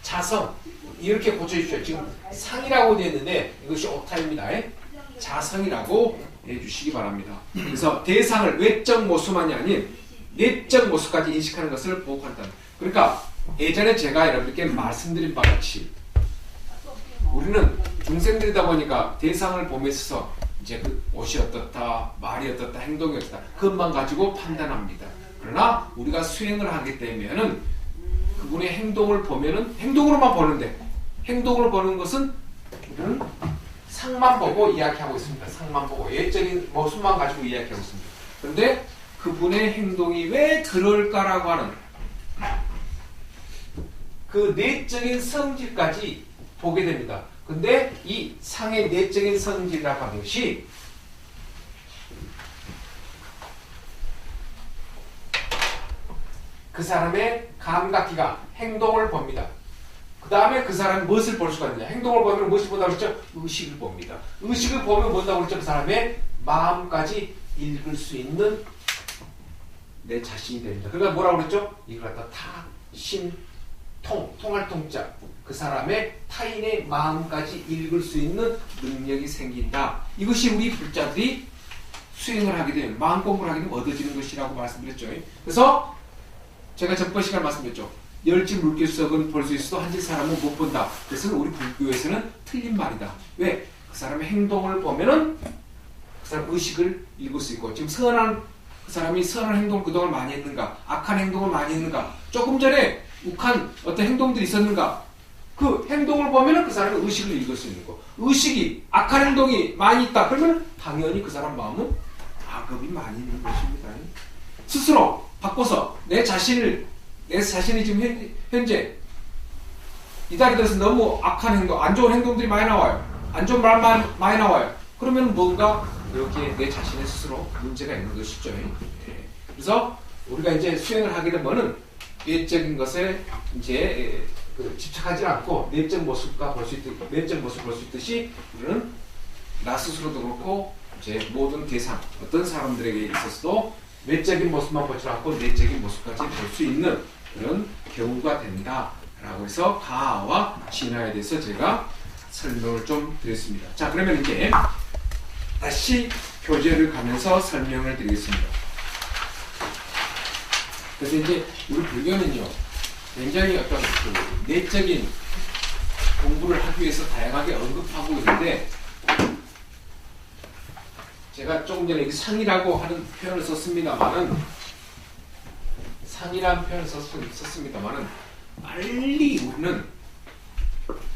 A: 자성 이렇게 고쳐주십시오. 지금 상이라고 되어 있는데 이것이 오타입니다. 자성이라고 해주시기 바랍니다. 그래서 대상을 외적 모습만이 아닌 내적 모습까지 인식하는 것을 보호한다. 그러니까 예전에 제가 여러분께 말씀드린 바와 같이 우리는 중생들이다 보니까 대상을 봄에 있어서 이제 그 옷이 어떻다, 말이 어떻다, 행동이 어떻다 그것만 가지고 판단합니다. 그러나 우리가 수행을 하게 되면은 그분의 행동을 보면은 행동으로만 보는데 행동을 보는 것은 우리는 상만 보고 이야기하고 있습니다. 상만 보고 외적인 모습만 가지고 이야기하고 있습니다. 그런데 그분의 행동이 왜 그럴까라고 하는 그 내적인 성질까지 보게 됩니다. 근데 이 상의 내적인 성질이라고 하는 것이 그 사람의 감각기가 행동을 봅니다. 그 다음에 그 사람이 무엇을 볼 수가 있느냐. 행동을 보면 무엇을 본다고 그랬죠? 의식을 봅니다. 의식을 보면 뭔다고 그랬죠? 그 사람의 마음까지 읽을 수 있는 내 자신이 됩니다. 그러니까 뭐라고 그랬죠? 이걸 갖다 통할 통자. 그 사람의 타인의 마음까지 읽을 수 있는 능력이 생긴다. 이것이 우리 불자들이 수행을 하게 되면 마음 공부를 하게 되면 얻어지는 것이라고 말씀드렸죠. 그래서 제가 전번 시간에 말씀드렸죠. 열지 물결석은 볼 수 있어도 한지 사람은 못 본다. 그것은 우리 불교에서는 틀린 말이다. 왜? 그 사람의 행동을 보면은 그 사람 의식을 읽을 수 있고, 지금 그 사람이 선한 행동을 그동안 많이 했는가, 악한 행동을 많이 했는가, 조금 전에 욱한 어떤 행동들이 있었는가, 그 행동을 보면은 그 사람의 의식을 읽을 수 있는 거. 의식이 악한 행동이 많이 있다. 그러면 당연히 그 사람 마음은 악업이 많이 있는 것입니다. 스스로 바꿔서 내 자신이 지금 현재 이 달에 들어서 너무 악한 행동, 안 좋은 행동들이 많이 나와요. 안 좋은 말만 많이 나와요. 그러면 뭔가 여기에 내 자신의 스스로 문제가 있는 것이죠. 그래서 우리가 이제 수행을 하게 되면은 외적인 것에 이제 집착하지 않고 내적 모습과 내적 모습을 볼 수 있듯이 우리는 나 스스로도 그렇고 이제 모든 대상, 어떤 사람들에게 있어서도 외적인 모습만 보지 않고 내적인 모습까지 볼 수 있는 그런 경우가 된다라고 해서 가와 진화에 대해서 제가 설명을 좀 드렸습니다. 자, 그러면 이제 다시 교재를 가면서 설명을 드리겠습니다. 그래서 이제 우리 불교는요, 굉장히 어떤 그 내적인 공부를 하기 위해서 다양하게 언급하고 있는데, 제가 조금 전에 상이라고 하는 표현을 썼습니다만은, 상이라는 표현을 썼습니다만은, 빨리 우리는,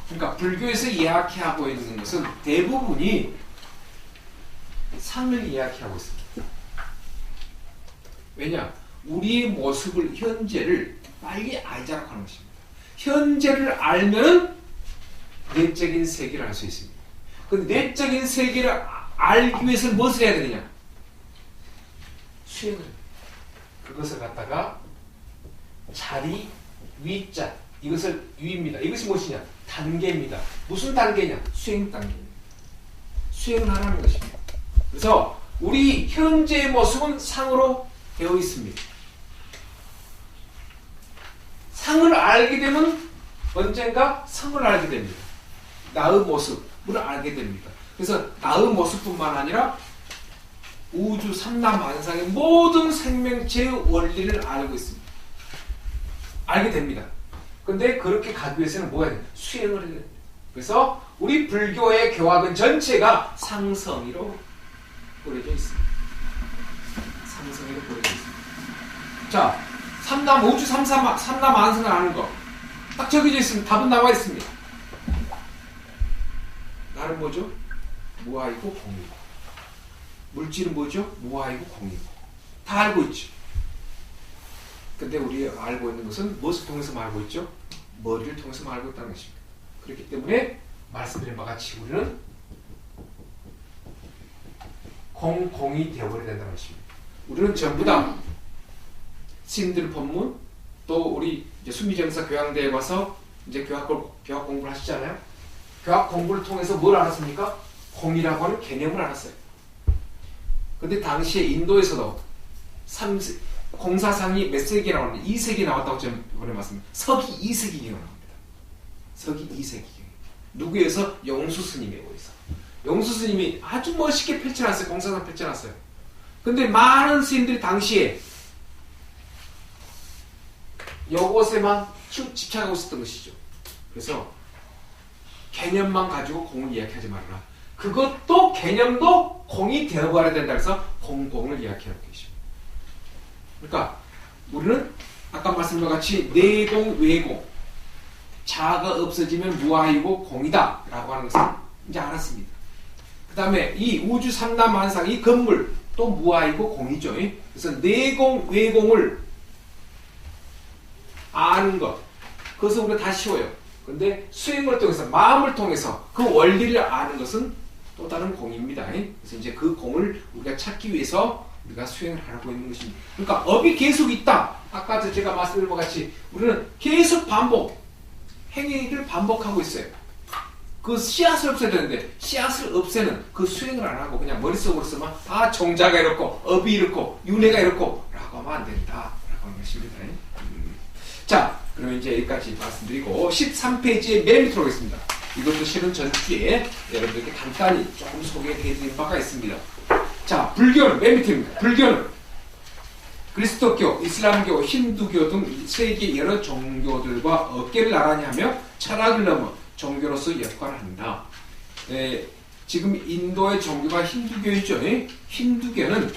A: 그러니까 불교에서 이야기하고 있는 것은 대부분이 상을 이야기하고 있습니다. 왜냐? 우리의 모습을, 현재를 빨리 알자고 하는 것입니다. 현재를 알면은 내적인 세계를 알 수 있습니다. 근데 내적인 세계를 알기 위해서는 무엇을 해야 되느냐? 수행을. 그것을 갖다가 자리, 위자, 이것을 위입니다. 이것이 무엇이냐? 단계입니다. 무슨 단계냐? 수행 단계입니다. 수행을 하라는 것입니다. 그래서 우리 현재의 모습은 상으로 되어 있습니다. 상을 알게 되면 언젠가 성을 알게 됩니다. 나의 모습을 알게 됩니다. 그래서 나의 모습뿐만 아니라 우주 삼라만상의 모든 생명체의 원리를 알고 있습니다. 알게 됩니다. 근데 그렇게 가기 위해서는 뭐가 돼요? 수행을 해야 됩니다. 그래서 우리 불교의 교학은 전체가 상성이로 꾸려져 있습니다. 상성이로 꾸려져 있습니다. 자, 우주 삼라만상을 아는 거 딱 적혀져 있습니다. 답은 나와 있습니다. 나는 뭐죠? 무아이고 공이고, 물질은 뭐죠? 무아이고 공이고, 다 알고 있죠. 근데 우리가 알고 있는 것은 무엇을 통해서 알고 있죠? 머리를 통해서 알고 있다는 것입니다. 그렇기 때문에 말씀드린 바와 같이 우리는 공이 되어버려야 된다는 것입니다. 우리는 전부 다 스님들 법문, 또 우리 이제 수미정사 교양대에 와서 이제 교학 공부를 하시잖아요. 교학 공부를 통해서 뭘 알았습니까? 공이라고 하는 개념을 알았어요. 근데 당시에 인도에서도 공사상이 몇 세기에 나왔는데 2세기에 나왔다고 저는 이번에 말씀드립니다. 서기 2세기경에 나옵니다. 서기 2세기경. 누구에서? 영수 스님에 의해서. 영수 스님이 아주 멋있게 펼쳐놨어요. 공사상 펼쳐놨어요. 근데 많은 스님들이 당시에 이것에만 집착하고 있었던 것이죠. 그래서 개념만 가지고 공을 이야기하지 말아라. 그것도 개념도 공이 되어버려야 된다 해서 공을 이야기하고 계십니다. 그러니까 우리는 아까 말씀드린 것 같이 내공, 외공, 자아가 없어지면 무아이고 공이다 라고 하는 것을 이제 알았습니다. 그 다음에 이 우주 삼라만상, 이 건물 또 무아이고 공이죠. 그래서 내공, 외공을 아는 것, 그것은 우리가 다 쉬워요. 근데 수행을 통해서, 마음을 통해서 그 원리를 아는 것은 또 다른 공입니다. 그래서 이제 그 공을 우리가 찾기 위해서 우리가 수행을 하고 있는 것입니다. 그러니까 업이 계속 있다. 아까 제가 말씀드린 것 같이 우리는 계속 행위를 반복하고 있어요. 그 씨앗을 없애야 되는데 씨앗을 없애는 그 수행을 안 하고 그냥 머릿속으로서만 정자가 이렇고 업이 이렇고 윤회가 이렇고 라고 하면 안 된다 라고 하는 것입니다. 자, 그러면 이제 여기까지 말씀드리고 13페이지에 맨 밑으로 오겠습니다. 이것도 실은 전주에 여러분들께 간단히 조금 소개해드린 바가 있습니다. 자, 불교는 맨 밑입니다. 불교는 그리스도교, 이슬람교, 힌두교 등 세계 여러 종교들과 어깨를 나란히 하며 철학을 넘어 종교로서 역할을 한다. 지금 인도의 종교가 힌두교이죠. 힌두교는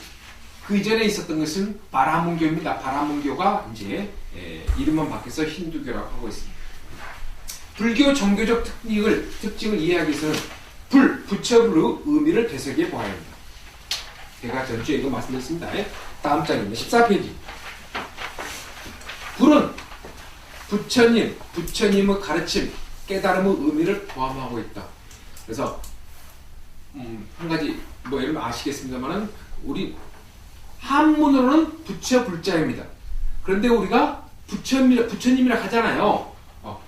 A: 그 이전에 있었던 것은 바라문교입니다. 바라문교가 이제 이름만 바뀌어서 힌두교라고 하고 있습니다. 불교 종교적 특징을 이해하기 위해서는 부처불의 의미를 되새겨 보아야 합니다. 제가 전주에 이거 말씀드렸습니다. 다음 장입니다. 14페이지. 불은 부처님의 가르침, 깨달음의 의미를 포함하고 있다. 그래서 한 가지 여러분 아시겠습니다만은 우리 한문으로는 부처 불자입니다. 그런데 우리가 부처님이라고 하잖아요.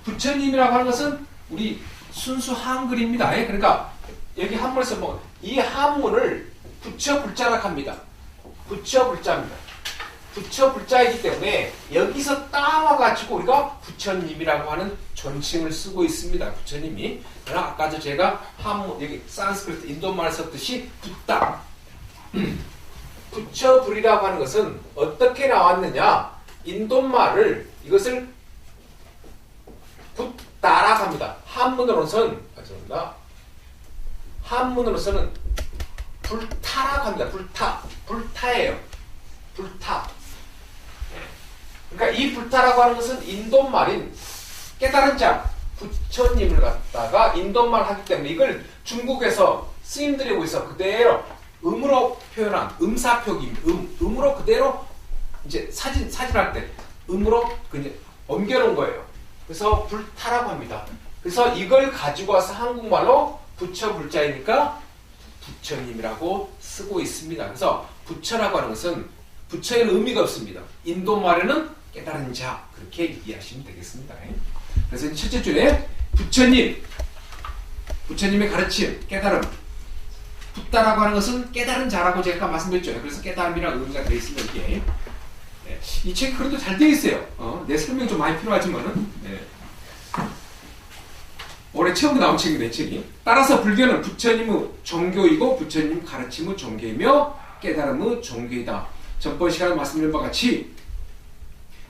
A: 부처님이라고 하는 것은 우리 순수 한글입니다. 그러니까 여기 한문에서 이 한문을 부처 불자라고 합니다. 부처 불자입니다. 부처 불자이기 때문에 여기서 따와가지고 우리가 부처님이라고 하는 존칭을 쓰고 있습니다. 부처님이. 그러나 아까도 제가 한문, 여기 산스크리트 인도말 썼듯이 붓다. 부처불이라고 하는 것은 어떻게 나왔느냐? 인도말을 이것을 붓다라고 합니다. 한문으로서는 불타라고 합니다. 불타예요. 불타. 그러니까 이 불타라고 하는 것은 인도말인 깨달은 자, 부처님을 갖다가 인도말 하기 때문에 이걸 중국에서 스님들이 여기서 그대로 음으로 표현한 음사표기입니다. 음으로 그대로 이제 사진할 때 음으로 그냥 옮겨놓은 거예요. 그래서 불타라고 합니다. 그래서 이걸 가지고 와서 한국말로 부처 불자이니까 부처님이라고 쓰고 있습니다. 그래서 부처라고 하는 것은 부처에는 의미가 없습니다. 인도말에는 깨달은 자 그렇게 이해하시면 되겠습니다. 그래서 첫째 줄에 부처님의 가르침, 깨달음 붓다라고 하는 것은 깨달은 자라고 제가 말씀드렸죠. 그래서 깨달음이라는 의미가 되어 있습니다. 이게. 이 책이 그래도 잘 되어 있어요. 내 설명이 좀 많이 필요하지만은 올해 처음 나온 책인데 책이. 따라서 불교는 부처님의 종교이고 부처님 가르침의 종교이며 깨달음의 종교이다. 전번 시간에 말씀드린 바와 같이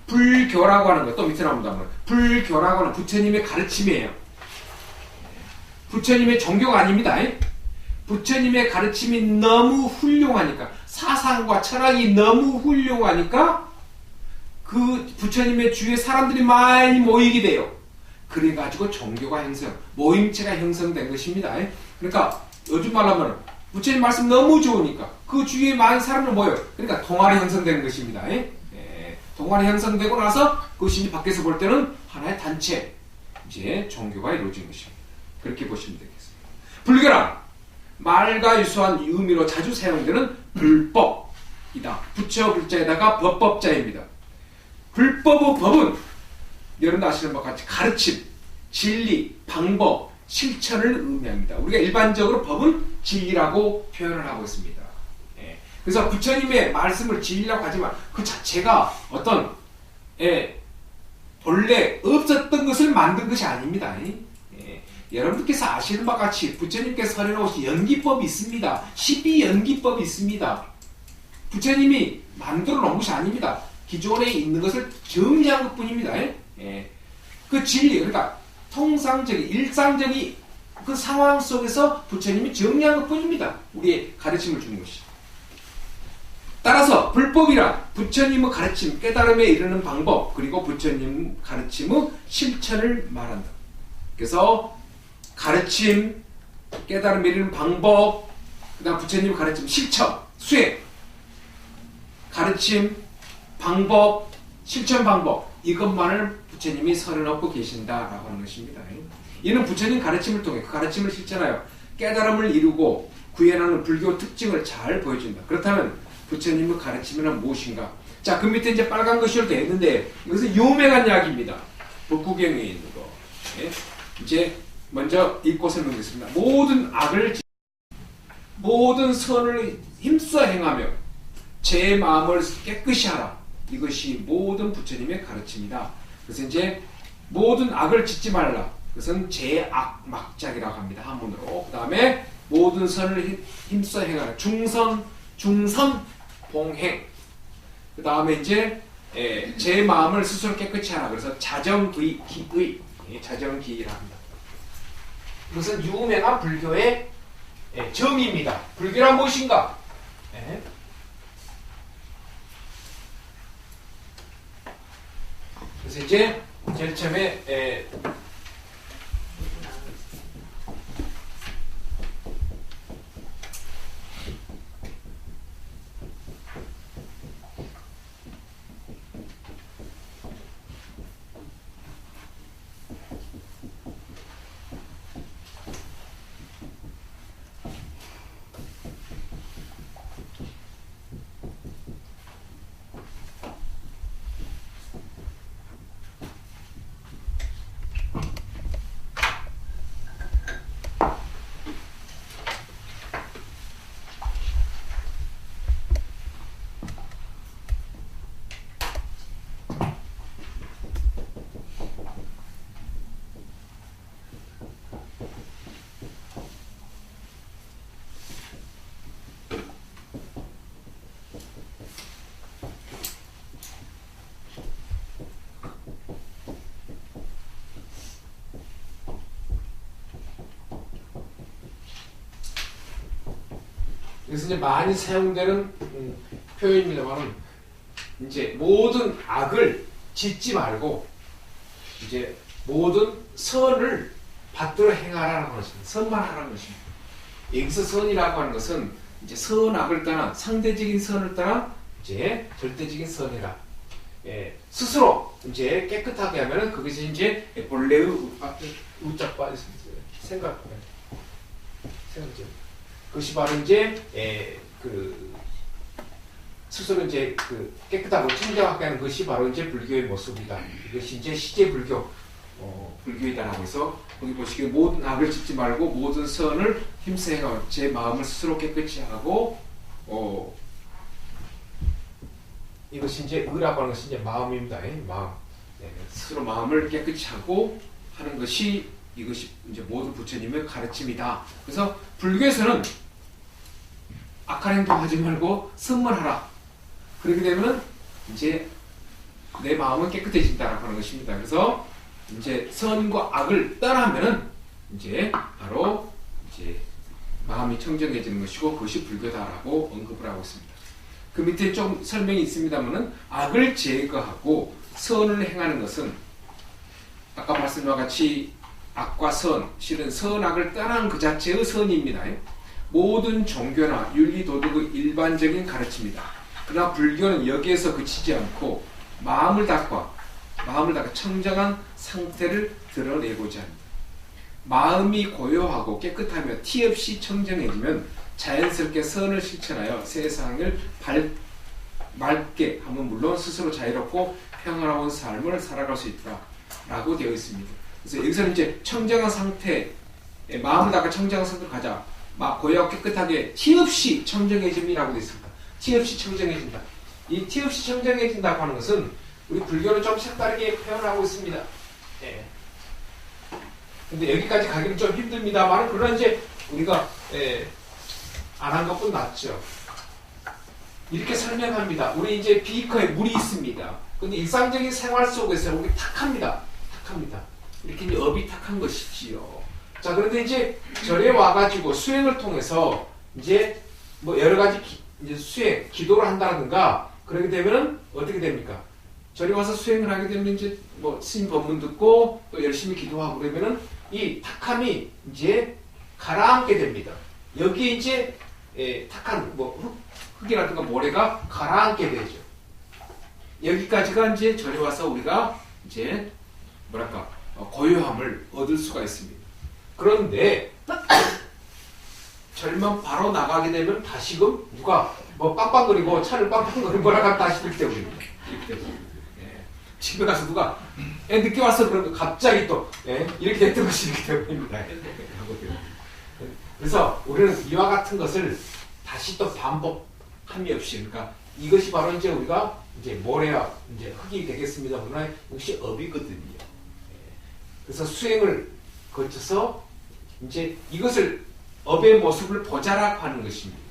A: 불교라고 하는 것도 밑에 나옵니다. 불교라고 하는 부처님의 가르침이에요. 부처님의 종교가 아닙니다. 부처님의 가르침이 너무 훌륭하니까 사상과 철학이 너무 훌륭하니까 그 부처님의 주위에 사람들이 많이 모이게 돼요. 그래가지고 종교가 모임체가 형성된 것입니다. 그러니까 요즘 말로 하면 부처님 말씀 너무 좋으니까 그 주위에 많은 사람들 모여요. 그러니까 동아리 형성되는 것입니다. 동아리 형성되고 나서 그것이 밖에서 볼 때는 하나의 단체, 이제 종교가 이루어진 것입니다. 그렇게 보시면 되겠습니다. 불교란 말과 유사한 의미로 자주 사용되는 불법이다. 부처 불자에다가 법법자입니다. 불법의 법은 여러분도 아시는 바와 같이 가르침, 진리, 방법, 실천을 의미합니다. 우리가 일반적으로 법은 진리라고 표현을 하고 있습니다. 그래서 부처님의 말씀을 진리라고 하지만 그 자체가 어떤 본래 없었던 것을 만든 것이 아닙니다. 여러분들께서 아시는 바와 같이 부처님께서 설해놓으신 연기법이 있습니다. 12연기법이 있습니다. 부처님이 만들어 놓은 것이 아닙니다. 기존에 있는 것을 정리한 것 뿐입니다. 그 진리, 그러니까 통상적인, 일상적인 그 상황 속에서 부처님이 정리한 것 뿐입니다. 우리의 가르침을 주는 것이. 따라서 불법이란 부처님의 가르침, 깨달음에 이르는 방법, 그리고 부처님 가르침의 실천을 말한다. 그래서 가르침, 깨달음에 이르는 방법, 그 다음 부처님 가르침, 실천, 수행, 가르침, 방법, 실천 방법, 이것만을 부처님이 설해놓고 계신다라고 하는 것입니다. 이는 부처님 가르침을 통해 그 가르침을 실천하여 깨달음을 이루고 구현하는 불교 특징을 잘 보여준다. 그렇다면 부처님의 가르침이란 무엇인가? 자, 그 밑에 이제 빨간 것이 되어 있는데 이것은 유명한 이야기입니다. 법구경에 있는 거. 이제 먼저 읽고 설명드리겠습니다. 모든 선을 힘써 행하며 제 마음을 깨끗이 하라. 이것이 모든 부처님의 가르침이다. 그래서 이제 모든 악을 짓지 말라. 그것은 제악막작이라고 합니다. 한문으로. 그 다음에 모든 선을 힘써 행하라. 중선, 봉행. 그 다음에 이제 제 마음을 스스로 깨끗이 하라. 그래서 자정기의, 자정기의라 합니다. 이것은 유명한 불교의 정의입니다. 불교란 무엇인가? 그래서 이제 제일 처음에 그래서 이제 많이 사용되는 표현입니다만 이제 모든 악을 짓지 말고 이제 모든 선을 받들어 행하라는 것입니다. 선만 하라는 것입니다. 여기서 선이라고 하는 것은 이제 선악을 떠나 상대적인 선을 떠나 이제 절대적인 선이라. 스스로 이제 깨끗하게 하면은 그것이 이제 본래의 우짝바 생각. 그것이 바로 이제 스스로 이제 깨끗하고 청정하게 하는 것이 바로 이제 불교의 모습이다. 이것이 이제 시제 불교 불교이다라고 해서 거기 보시기에 모든 악을 짓지 말고 모든 선을 힘써 행하고 제 마음을 스스로 깨끗이 하고 이것이 이제 의라고 하는 것이 이제 마음입니다. 마음. 스스로 마음을 깨끗이 하고 하는 것이 이것이 이제 모든 부처님의 가르침이다. 그래서 불교에서는 악한 행동 하지 말고 선만 하라. 그렇게 되면 이제 내 마음은 깨끗해진다라고 하는 것입니다. 그래서 이제 선과 악을 떠나면은 이제 바로 이제 마음이 청정해지는 것이고 그것이 불교다라고 언급을 하고 있습니다. 그 밑에 좀 설명이 있습니다만은 악을 제거하고 선을 행하는 것은 아까 말씀과 같이 악과 선, 실은 선악을 떠난 그 자체의 선입니다. 모든 종교나 윤리 도덕의 일반적인 가르침이다. 그러나 불교는 여기에서 그치지 않고 마음을 닦아 청정한 상태를 드러내고자 합니다. 마음이 고요하고 깨끗하며 티 없이 청정해지면 자연스럽게 선을 실천하여 세상을 맑게 하면 물론 스스로 자유롭고 평화로운 삶을 살아갈 수 있다 라고 되어 있습니다. 그래서 여기서는 이제 청정한 상태, 마음을 닦아 청정한 상태로 가자. 고요하고 깨끗하게 티 없이 청정해짐이라고 되어 있습니다. 티 없이 청정해진다. 이 티 없이 청정해진다고 하는 것은 우리 불교는 좀 색다르게 표현하고 있습니다. 근데 여기까지 가기는 좀 힘듭니다만 그러나 이제 우리가 안 한 것뿐 낫죠. 이렇게 설명합니다. 우리 이제 비커에 물이 있습니다. 근데 일상적인 생활 속에서 우리 탁합니다. 이렇게 이제 업이 탁한 것이지요. 자, 그런데 이제 절에 와가지고 수행을 통해서 이제 뭐 여러 가지 이제 수행, 기도를 한다든가 그러게 되면은 어떻게 됩니까? 절에 와서 수행을 하게 되면 이제 뭐 스님 법문 듣고 또 열심히 기도하고 그러면은 이 탁함이 이제 가라앉게 됩니다. 여기에 이제 탁한 뭐 흙이라든가 모래가 가라앉게 되죠. 여기까지가 이제 절에 와서 우리가 이제 뭐랄까 고요함을 얻을 수가 있습니다. 그런데 절만 바로 나가게 되면 다시금 누가 뭐 빵빵거리고 차를 빵빵거리고 뭐라고 다시 들 때문입니다. 집에 가서 누가 늦게 왔어 그러면 갑자기 또 이렇게 했던 것이 이렇기 때문입니다. 그래서 우리는 이와 같은 것을 다시 또 반복함이 없이 그러니까 이것이 바로 이제 우리가 이제 모래와 이제 흙이 되겠습니다. 그러나 이것이 업이거든요. 그래서 수행을 거쳐서 이제 이것을 업의 모습을 보자라고 하는 것입니다.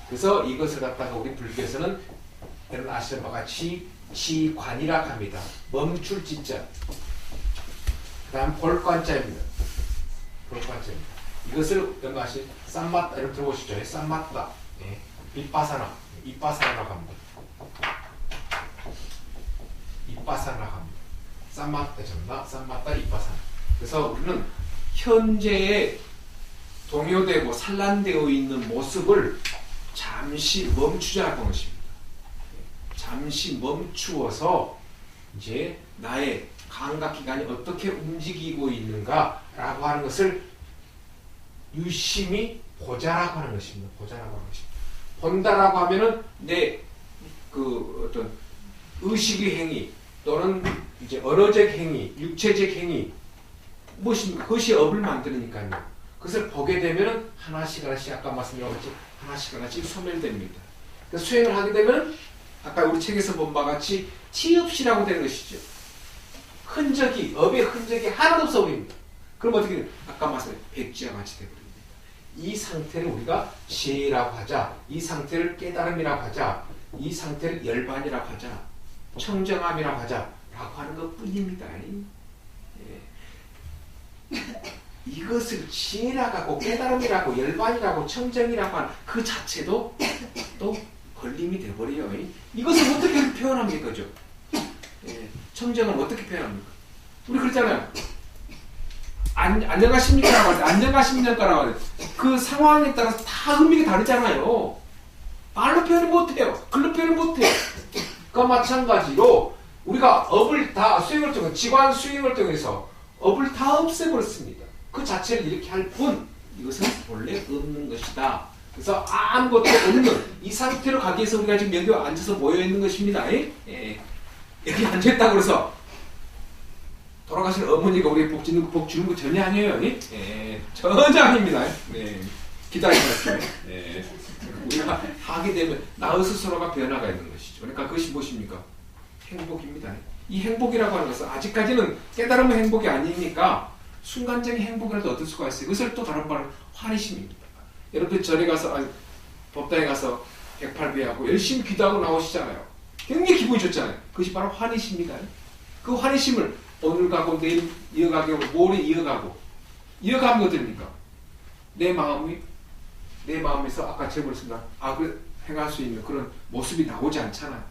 A: 그래서 이것을 갖다가 우리 불교에서는 여러분 아시는 바와 같이 지관이라고 합니다. 멈출 지자. 그 다음 볼관자입니다. 볼관자입니다. 이것을 여러분 아시 쌈맞다 이렇게 들어보시죠. 쌈맞다. 예. 빗바사나. 이빠사나라고 합니다. 이빠사나라고 합니다. 쌈맞다 정나 쌈맞다 이빠사나. 그래서 우리는 현재의 동요되고 산란되어 있는 모습을 잠시 멈추자고 하는 것입니다. 잠시 멈추어서 이제 나의 감각기관이 어떻게 움직이고 있는가라고 하는 것을 유심히 보자라고 하는 것입니다. 보자라고 하는 것입니다. 본다라고 하면은 내 그 어떤 의식의 행위 또는 이제 언어적 행위, 육체적 행위 무엇입니까? 그것이 업을 만드니까요. 그것을 보게 되면은 하나씩 하나씩 아까 말씀드렸듯이 하나씩 하나씩 소멸됩니다. 그래서 수행을 하게 되면 아까 우리 책에서 본 바와 같이 티 없이라고 되는 것이죠. 흔적이 업의 흔적이 하나도 없어 보입니다. 그럼 어떻게 돼요? 아까 말씀드린 백지와 같이 되버립니다. 이 상태를 우리가 지혜라고 하자, 이 상태를 깨달음이라고 하자, 이 상태를 열반이라고 하자, 청정함이라고 하자 라고 하는 것 뿐입니다. 예. 이것을 지혜라고 하고 깨달음이라고 열반이라고 청정이라고 하는 그 자체도 또 걸림이 되어버려요. 이것을 어떻게 표현합니까? 그죠? 예. 청정은 어떻게 표현합니까? 우리 그랬잖아요. 안녕하십니까? 라고 하는데 안녕하십니까? 라고 하는데 그 상황에 따라서 다 의미가 다르잖아요. 말로 표현을 못해요. 글로 표현을 못해요. 그와 마찬가지로 우리가 업을 다 수행을 통해서 지관 수행을 통해서 업을 다 없애버렸습니다. 그 자체를 이렇게 할 뿐 이것은 본래 없는 것이다. 그래서 아무것도 없는 이 상태로 가기 위해서 우리가 지금 여기 앉아서 모여있는 것입니다. 예. 여기 앉아있다고 그래서 돌아가신 어머니가 우리에게 복 주는 거 전혀 아니에요. 예. 전혀 아닙니다. 네. 기다리십시오. 예. 우리가 하게 되면 나 스스로가 변화가 있는 것이죠. 그러니까 그것이 무엇입니까? 행복입니다. 이 행복이라고 하는 것은 아직까지는 깨달음의 행복이 아니니까 순간적인 행복이라도 얻을 수가 있어요. 그것을 또 다른 말은 환희심입니다. 여러분들 절에 가서 법당에 가서 108배하고 열심히 기도하고 나오시잖아요. 굉장히 기분이 좋잖아요. 그것이 바로 환희심입니다. 그 환희심을 오늘 가고 내일 이어가고 모레 이어가면 어떻습니까? 내 마음에서 아까 제가 그랬습니다. 악을 행할 수 있는 그런 모습이 나오지 않잖아요.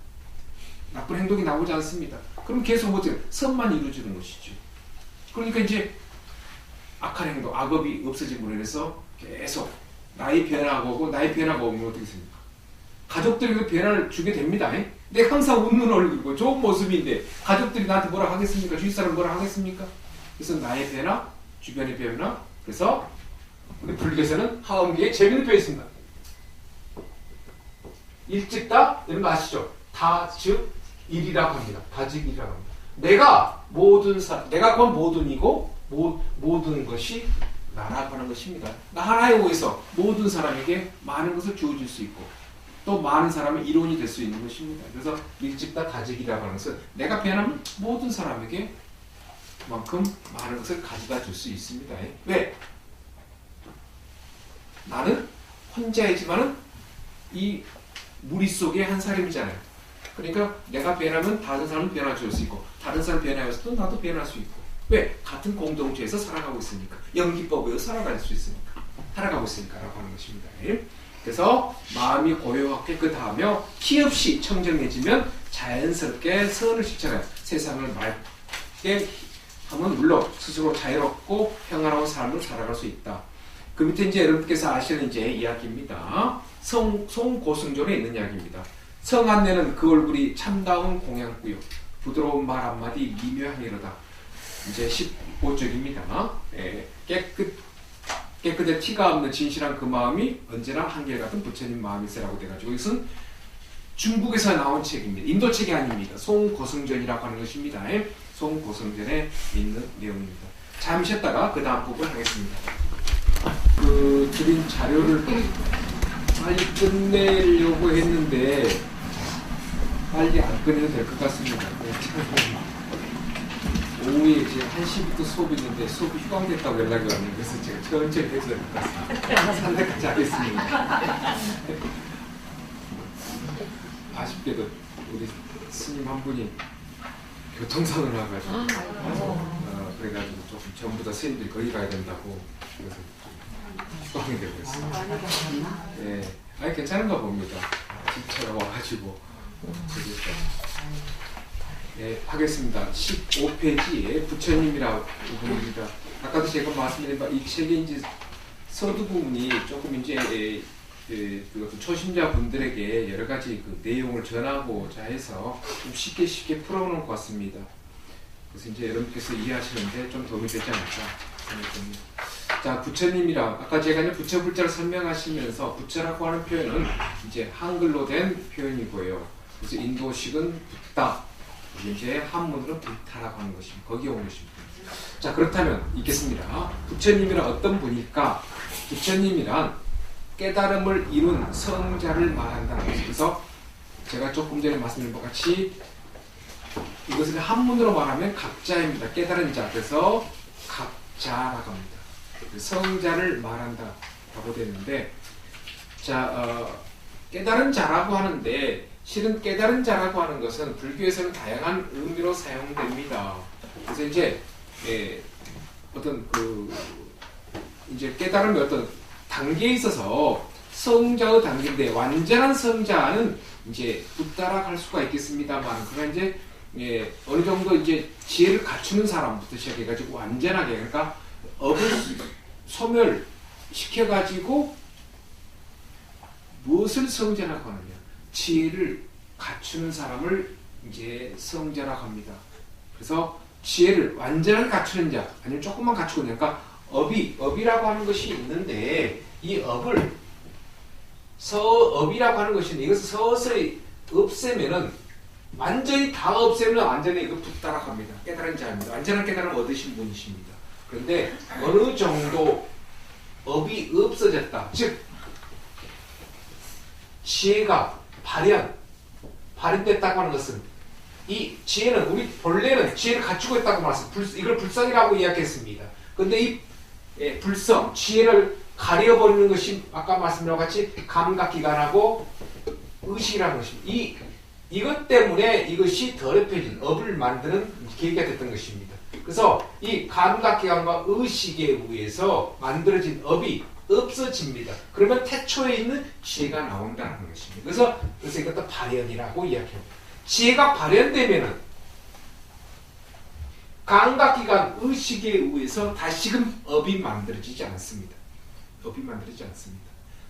A: 나쁜 행동이 나오지 않습니다. 그럼 계속 어떻게 선만 이루어지는 것이죠. 그러니까 이제 악한 행동, 악업이 없어짐으로 인해서 계속 나의 변화가 오고 나의 변화가 오면 어떻게 됩니까? 가족들에게 변화를 주게 됩니다. 내가 항상 웃는 얼굴이고 좋은 모습인데 가족들이 나한테 뭐라 하겠습니까? 주위 사람 뭐라 하겠습니까? 그래서 나의 변화, 주변의 변화. 그래서 우리 불교에서는 하엄기에 재미있는 표현이 있습니다. 일찍다 이런 거 아시죠? 다 즉 일이라고 합니다. 다즉일이라고 합니다. 내가 그건 모든이고 모든 것이 나라고 하는 것입니다. 나 하나에 의해서 모든 사람에게 많은 것을 주어질 수 있고 또 많은 사람의 이론이 될 수 있는 것입니다. 그래서 일찍다 다즉이라고 하는 것은 내가 변하면 모든 사람에게 그만큼 많은 것을 가져다 줄 수 있습니다. 왜? 나는 혼자이지만은 이 무리 속에 한 사람이잖아요. 그러니까 내가 변하면 다른 사람은 변화 줄 수 있고 다른 사람 변화해서 또 나도 변할 수 있고 왜? 같은 공동체에서 살아가고 있으니까 연기법에서 살아갈 수 있으니까 살아가고 있으니까라고 하는 것입니다. 그래서 마음이 고요하고 깨끗하며 티 없이 청정해지면 자연스럽게 선을 실천해요. 세상을 맑게 하면 물론 스스로 자유롭고 평안한 삶을 살아갈 수 있다. 그 밑에 이제 여러분께서 아시는 이제 이야기입니다. 송고승존에 있는 이야기입니다. 성안내는 그 얼굴이 참다운 공양구요. 부드러운 말 한마디 미묘하니로다. 이제 15쪽입니다. 깨끗해 티가 없는 진실한 그 마음이 언제나 한결같은 부처님 마음이세라고 돼가지고 이것은 중국에서 나온 책입니다. 인도 책이 아닙니다. 송고승전이라고 하는 것입니다. 송고승전에 있는 내용입니다. 잠시 쉬었다가 그 다음 부분 하겠습니다. 드린 자료를 빨리 끝내려고 했는데 빨리 안 끝내도 될 것 같습니다. 오후에 이제 1시부터 수업이 있는데 수업이 휴강됐다고 연락이 왔는데 그래서 제가 천천히 해줘야 될 것 같습니다. 상대까지 하겠습니다. 아쉽게도 우리 스님 한 분이 교통사고를 나가지고 그래가지고 조금 전부 다 스님들이 거기 가야 된다고 그래서 휴방이 되고 있어요.
B: 많이 가셨나?
A: 예, 아니 괜찮은가 봅니다. 진짜 와가지고 예, 하겠습니다. 15페이지에 부처님이라고 부분입니다. 아까도 제가 말씀드린 바 이 책의 이제 서두 부분이 조금 이제 그 초심자 분들에게 여러 가지 그 내용을 전하고자 해서 좀 쉽게 풀어놓은 것 같습니다. 그래서 이제 여러분께서 이해하시는데 좀 도움이 되지 않을까 생각합니다. 자, 부처님이랑 아까 제가 이제 부처 불자를 설명하시면서 부처라고 하는 표현은 이제 한글로 된 표현이고요. 그래서 인도식은 붓다, 이제 한문으로 부타라고 하는 것입니다. 거기에 온 것입니다. 자, 그렇다면 읽겠습니다. 부처님이란 어떤 분일까? 부처님이란 깨달음을 이룬 성자를 말한다는 것이죠. 그래서 제가 조금 전에 말씀드린 것 같이 이것을 한문으로 말하면 각자입니다. 깨달은 자. 그래서 각자라고 합니다. 성자를 말한다라고 되는데, 자, 깨달은 자라고 하는데 실은 깨달은 자라고 하는 것은 불교에서는 다양한 의미로 사용됩니다. 그래서 이제 어떤 이제 깨달음의 어떤 단계에 있어서 성자의 단계인데 완전한 성자는 이제 붓다락 할 수가 있겠습니다만, 그러나 이제 어느 정도 이제 지혜를 갖추는 사람부터 시작해가지고 완전하게, 그러니까 업을 소멸시켜가지고 무엇을 성자라고 하느냐, 지혜를 갖추는 사람을 이제 성자라고 합니다. 그래서 지혜를 완전하게 갖추는 자, 아니면 조금만 갖추고 있는, 그러니까 업이라고 하는 것이 있는데 이 업을 서업이라고 하는 것인데 이것을 서서히 없애면은 완전히 다 없애면 완전히 이거 붓다라고 합니다. 깨달은 자입니다. 완전한 깨달음을 얻으신 분이십니다. 그런데 어느 정도 업이 없어졌다, 즉 지혜가 발현됐다고 하는 것은, 이 지혜는 우리 본래는 지혜를 갖추고 있다고 말했습니다. 이걸 불성이라고 이야기했습니다. 근데 이 불성, 지혜를 가려버리는 것이 아까 말씀드린 것 같이 감각기관하고 의식이라는 것입니다. 이것 때문에 이것이 더럽혀진 업을 만드는 계기가 됐던 것입니다. 그래서 이 감각기관과 의식에 의해서 만들어진 업이 없어집니다. 그러면 태초에 있는 지혜가 나온다는 것입니다. 그래서 이것도 발현이라고 이야기합니다. 지혜가 발현되면은 감각기관 의식에 의해서 다시금 업이 만들어지지 않습니다. 업이 만들어지지 않습니다.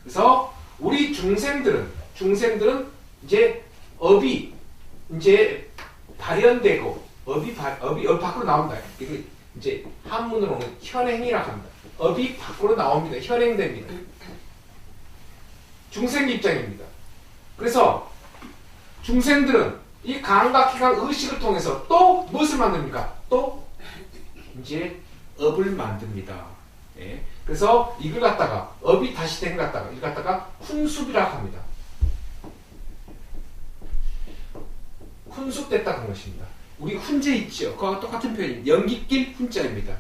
A: 그래서 우리 중생들은 이제 업이 이제 발현되고 업이 밖으로 나온다. 이게 이제 한문으로는 현행이라고 합니다. 업이 밖으로 나옵니다. 현행됩니다. 중생 입장입니다. 그래서 중생들은 이 감각기관 의식을 통해서 또 무엇을 만듭니까? 또 이제 업을 만듭니다. 예. 그래서 이걸 갖다가 업이 다시 된 것 갖다가 이걸 갖다가 훈습이라고 합니다. 훈습됐다는 것입니다. 우리 훈제 있죠. 그와 똑같은 표현입니다. 연기길 훈자입니다.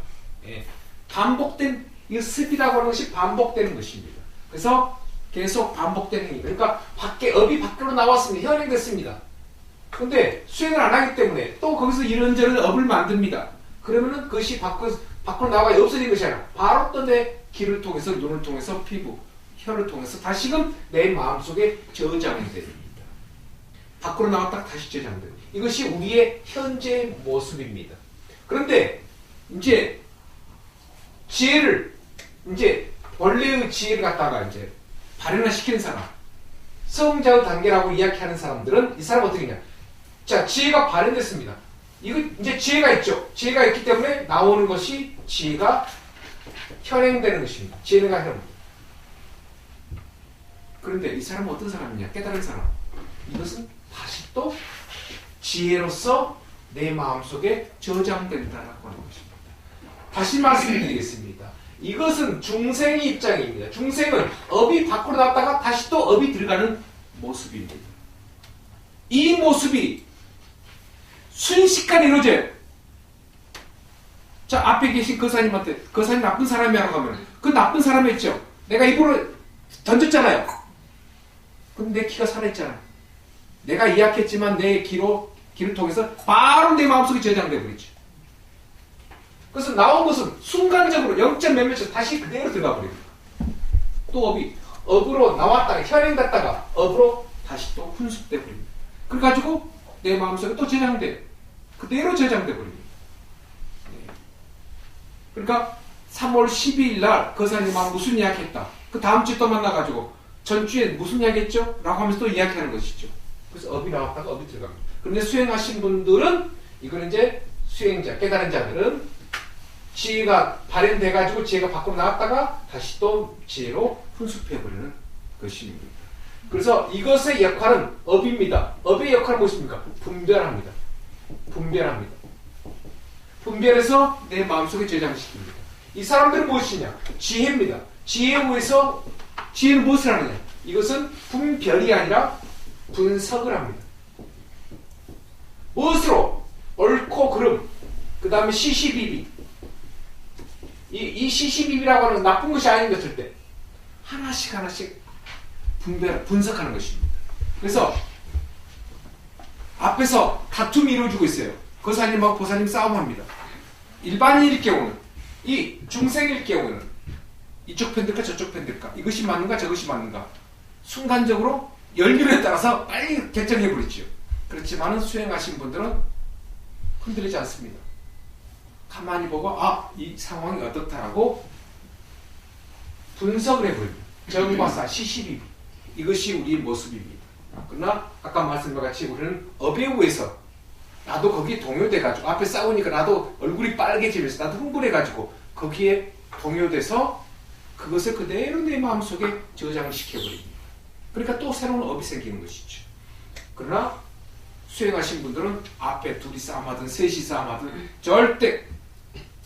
A: 예. 반복된 이 습이라고 하는 것이 반복되는 것입니다. 그래서 계속 반복되는 행위. 그러니까 업이 밖으로 나왔습니다. 현행됐습니다. 근데 수행을 안 하기 때문에 또 거기서 이런저런 업을 만듭니다. 그러면은 그것이 밖으로 나가 없어진 것이 아니라 바로 또 내 귀를 통해서, 눈을 통해서, 피부, 혀를 통해서 다시금 내 마음속에 저장이 됩니다. 밖으로 나왔다가 다시 저장됩니다. 이것이 우리의 현재 모습입니다. 그런데 이제 지혜를, 이제 원래의 지혜를 갖다가 이제 발현시키는 사람, 성자의 단계라고 이야기하는 사람들은 이 사람 어떻게 했냐? 자, 지혜가 발현됐습니다. 이거 이제 지혜가 있죠. 지혜가 있기 때문에 나오는 것이 지혜가 현행되는 것입니다. 지혜가 현행. 그런데 이 사람은 어떤 사람이냐? 깨달은 사람. 이것은 다시 또 지혜로서 내 마음속에 저장된다라고 하는 것입니다. 다시 말씀드리겠습니다. 이것은 중생의 입장입니다. 중생은 업이 밖으로 나왔다가 다시 또 업이 들어가는 모습입니다. 이 모습이 순식간에 이루어져요. 자, 앞에 계신 거사님한테 거사님 나쁜 사람이라고 하면 그 나쁜 사람이었죠. 내가 입으로 던졌잖아요. 근데 내 키가 살아있잖아요. 내가 이야기했지만 내 귀를 통해서 바로 내 마음속에 저장돼 버리죠. 그래서 나온 것은 순간적으로 0점 몇몇 초 다시 그대로 들어가 버립니다. 또 업으로 나왔다가 현행됐다가 업으로 다시 또 훈숙돼 버립니다. 그래가지고 내 마음속에 또 저장돼 그대로 저장돼 버립니다. 네. 그러니까 3월 12일 날 거사님하고 무슨 이야기 했다. 그 다음 주에 또 만나가지고 전주에 무슨 이야기 했죠? 라고 하면서 또 이야기하는 것이죠. 그래서 업이 나왔다가 업이 들어갑니다. 그런데 수행하신 분들은 이거는 이제 수행자, 깨달은 자들은 지혜가 발현돼가지고 지혜가 밖으로 나왔다가 다시 또 지혜로 훈습해버리는 것입니다. 그래서 이것의 역할은 업입니다. 업의 역할은 무엇입니까? 분별합니다. 분별합니다. 분별해서 내 마음속에 저장시킵니다. 이 사람들은 무엇이냐? 지혜입니다. 지혜에 의해서 지혜는 무엇을 하느냐? 이것은 분별이 아니라 분석을 합니다. 무엇으로? 옳고 그름, 그 다음에 시시비비. 이 시시비비라고 하는 나쁜 것이 아닌 것일 때 하나씩 분석하는 것입니다. 그래서 앞에서 다툼이 이루어지고 있어요. 거사님하고 보사님 싸움합니다. 일반인일 경우는, 이 중생일 경우는 이쪽 편들까 저쪽 편들까, 이것이 맞는가 저것이 맞는가 순간적으로 열륜에 따라서 빨리 결정해버리죠. 그렇지만 수행하신 분들은 흔들리지 않습니다. 가만히 보고 이 상황이 어떻다라고 분석을 해버립니다. 정과사, 시시비비, 이것이 우리의 모습입니다. 그러나 아까 말씀과 같이 우리는 업에 의해서 나도 거기에 동요돼가지고 앞에 싸우니까 나도 얼굴이 빨개지면서 나도 흥분해가지고 거기에 동요돼서 그것을 그대로 내 마음속에 저장시켜버립니다. 그러니까 또 새로운 업이 생기는 것이죠. 그러나 수행하신 분들은 앞에 둘이 싸움하든 셋이 싸움하든 절대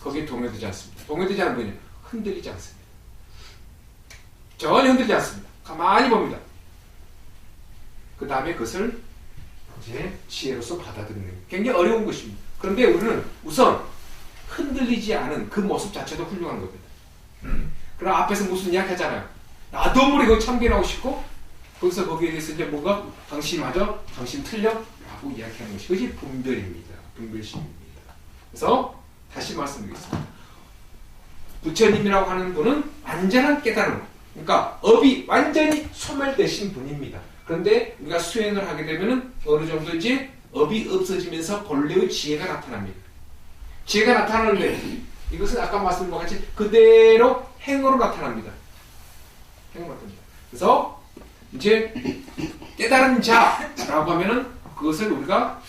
A: 거기에 동요되지 않습니다. 동요되지 않은 분이 흔들리지 않습니다. 전혀 흔들리지 않습니다. 가만히 봅니다. 그 다음에 그것을 이제 지혜로서 받아들이는 게 굉장히 어려운 것입니다. 그런데 우리는 우선 흔들리지 않은 그 모습 자체도 훌륭한 겁니다. 그럼 앞에서 무슨 이야기 하잖아요. 나도 모르게 참견하고 싶고 거기서 거기에 대해서 이제 뭔가 당신 맞아? 당신 틀려? 라고 이야기하는 것이 그것이 분별입니다. 분별심입니다. 그래서 다시 말씀드리겠습니다. 부처님이라고 하는 분은 완전한 깨달음, 그러니까 업이 완전히 소멸되신 분입니다. 그런데 우리가 수행을 하게 되면 어느 정도 이제 업이 없어지면서 본래의 지혜가 나타납니다. 지혜가 나타나는데 이것은 아까 말씀드린 것 같이 그대로 행으로 나타납니다. 행으로 나타납니다. 그래서 이제 깨달은 자라고 하면은 그것을 우리가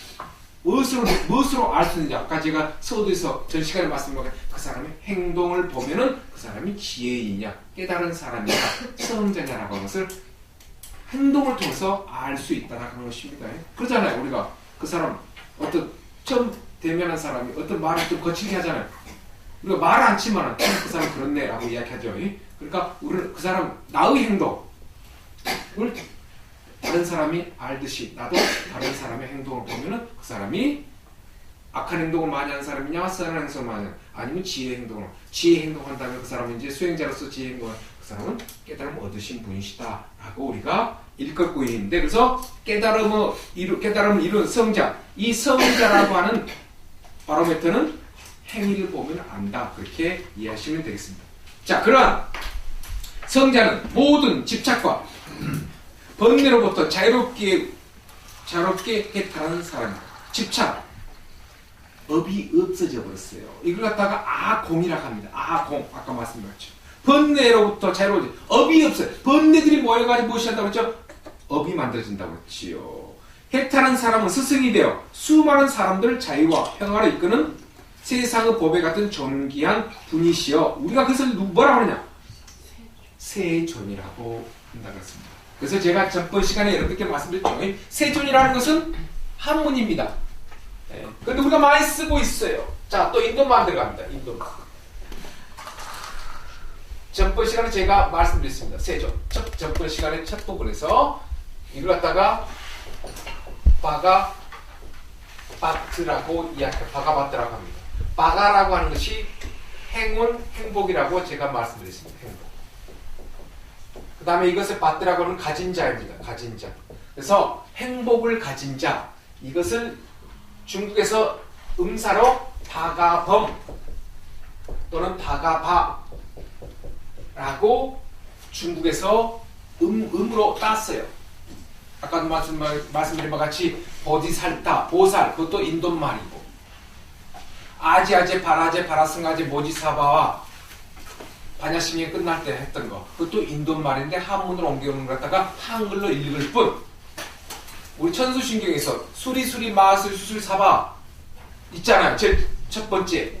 A: 무엇으로 알 수 있는지 아까 제가 서두에서 전 시간에 말씀드린 것 같이 그 사람의 행동을 보면은 그 사람이 지혜이냐 깨달은 사람이냐 성자냐라고 하는 것을 행동을 통해서 알 수 있다라고 하는 것입니다. 그러잖아요. 우리가 그 사람 어떤 처음 대면한 사람이 어떤 말을 좀 거칠게 하잖아요. 우리가 말을 안 치면 그 사람 그렇네 라고 이야기하죠. 그러니까 우리는 그 사람 나의 행동을 다른 사람이 알듯이 나도 다른 사람의 행동을 보면은 그 사람이 악한 행동을 많이 하는 사람이냐 선한 행동을 많이 하는 아니면 지혜 행동한다면 그 사람은 이제 수행자로서 지혜 행동을 그 사람은 깨달음을 얻으신 분이시다 라고 우리가 일컫고 있는데, 그래서 깨달음을 이룬 성자, 이 성자라고 하는 바로메터는 행위를 보면 안다, 그렇게 이해하시면 되겠습니다. 자, 그러한 성자는 모든 집착과 번뇌로부터 자유롭게 해탈하는 사람입니다. 집착, 업이 없어져 버렸어요. 이걸 갖다가 아공이라고 합니다. 아공, 아까 말씀드렸죠. 번뇌로부터 자유로워져, 업이 없어요. 번뇌들이 모여가지고 무엇이 한다고 했죠? 업이 만들어진다고 했지요. 해탈한 사람은 스승이 되어 수많은 사람들을 자유와 평화로 이끄는 세상의 법에 같은 존귀한 분이시여, 우리가 그것을 뭐라고 하느냐? 세존이라고 한다고 했습니다. 그래서 제가 전번 시간에 여러분께 말씀드렸죠. 세존이라는 것은 한문입니다. 그런데 우리가 많이 쓰고 있어요. 자, 또 인도만 들어갑니다. 인도만. 전번 시간에 제가 말씀드렸습니다. 세존. 전번 시간에 첫 부분에서 이걸 갖다가 바가바트라고 바가바트라고 합니다. 바가라고 하는 것이 행운, 행복이라고 제가 말씀드렸습니다. 행복. 그 다음에 이것을 바트라고 하는 가진 자입니다. 가진 자. 그래서 행복을 가진 자, 이것을 중국에서 음사로 다가범 또는 다가바라고 중국에서 음으로 땄어요. 아까 말씀드린 바와 같이 보디살타, 보살, 그것도 인도말이고, 아지아제, 바라제, 바라승아제, 모지사바와 반야심경이 끝날 때 했던 거, 그것도 인도말인데 한문으로 옮겨오는 걸 갖다가 한글로 읽을 뿐, 우리 천수신경에서 수리수리 마술 수술 사바 있잖아요. 제일 첫 번째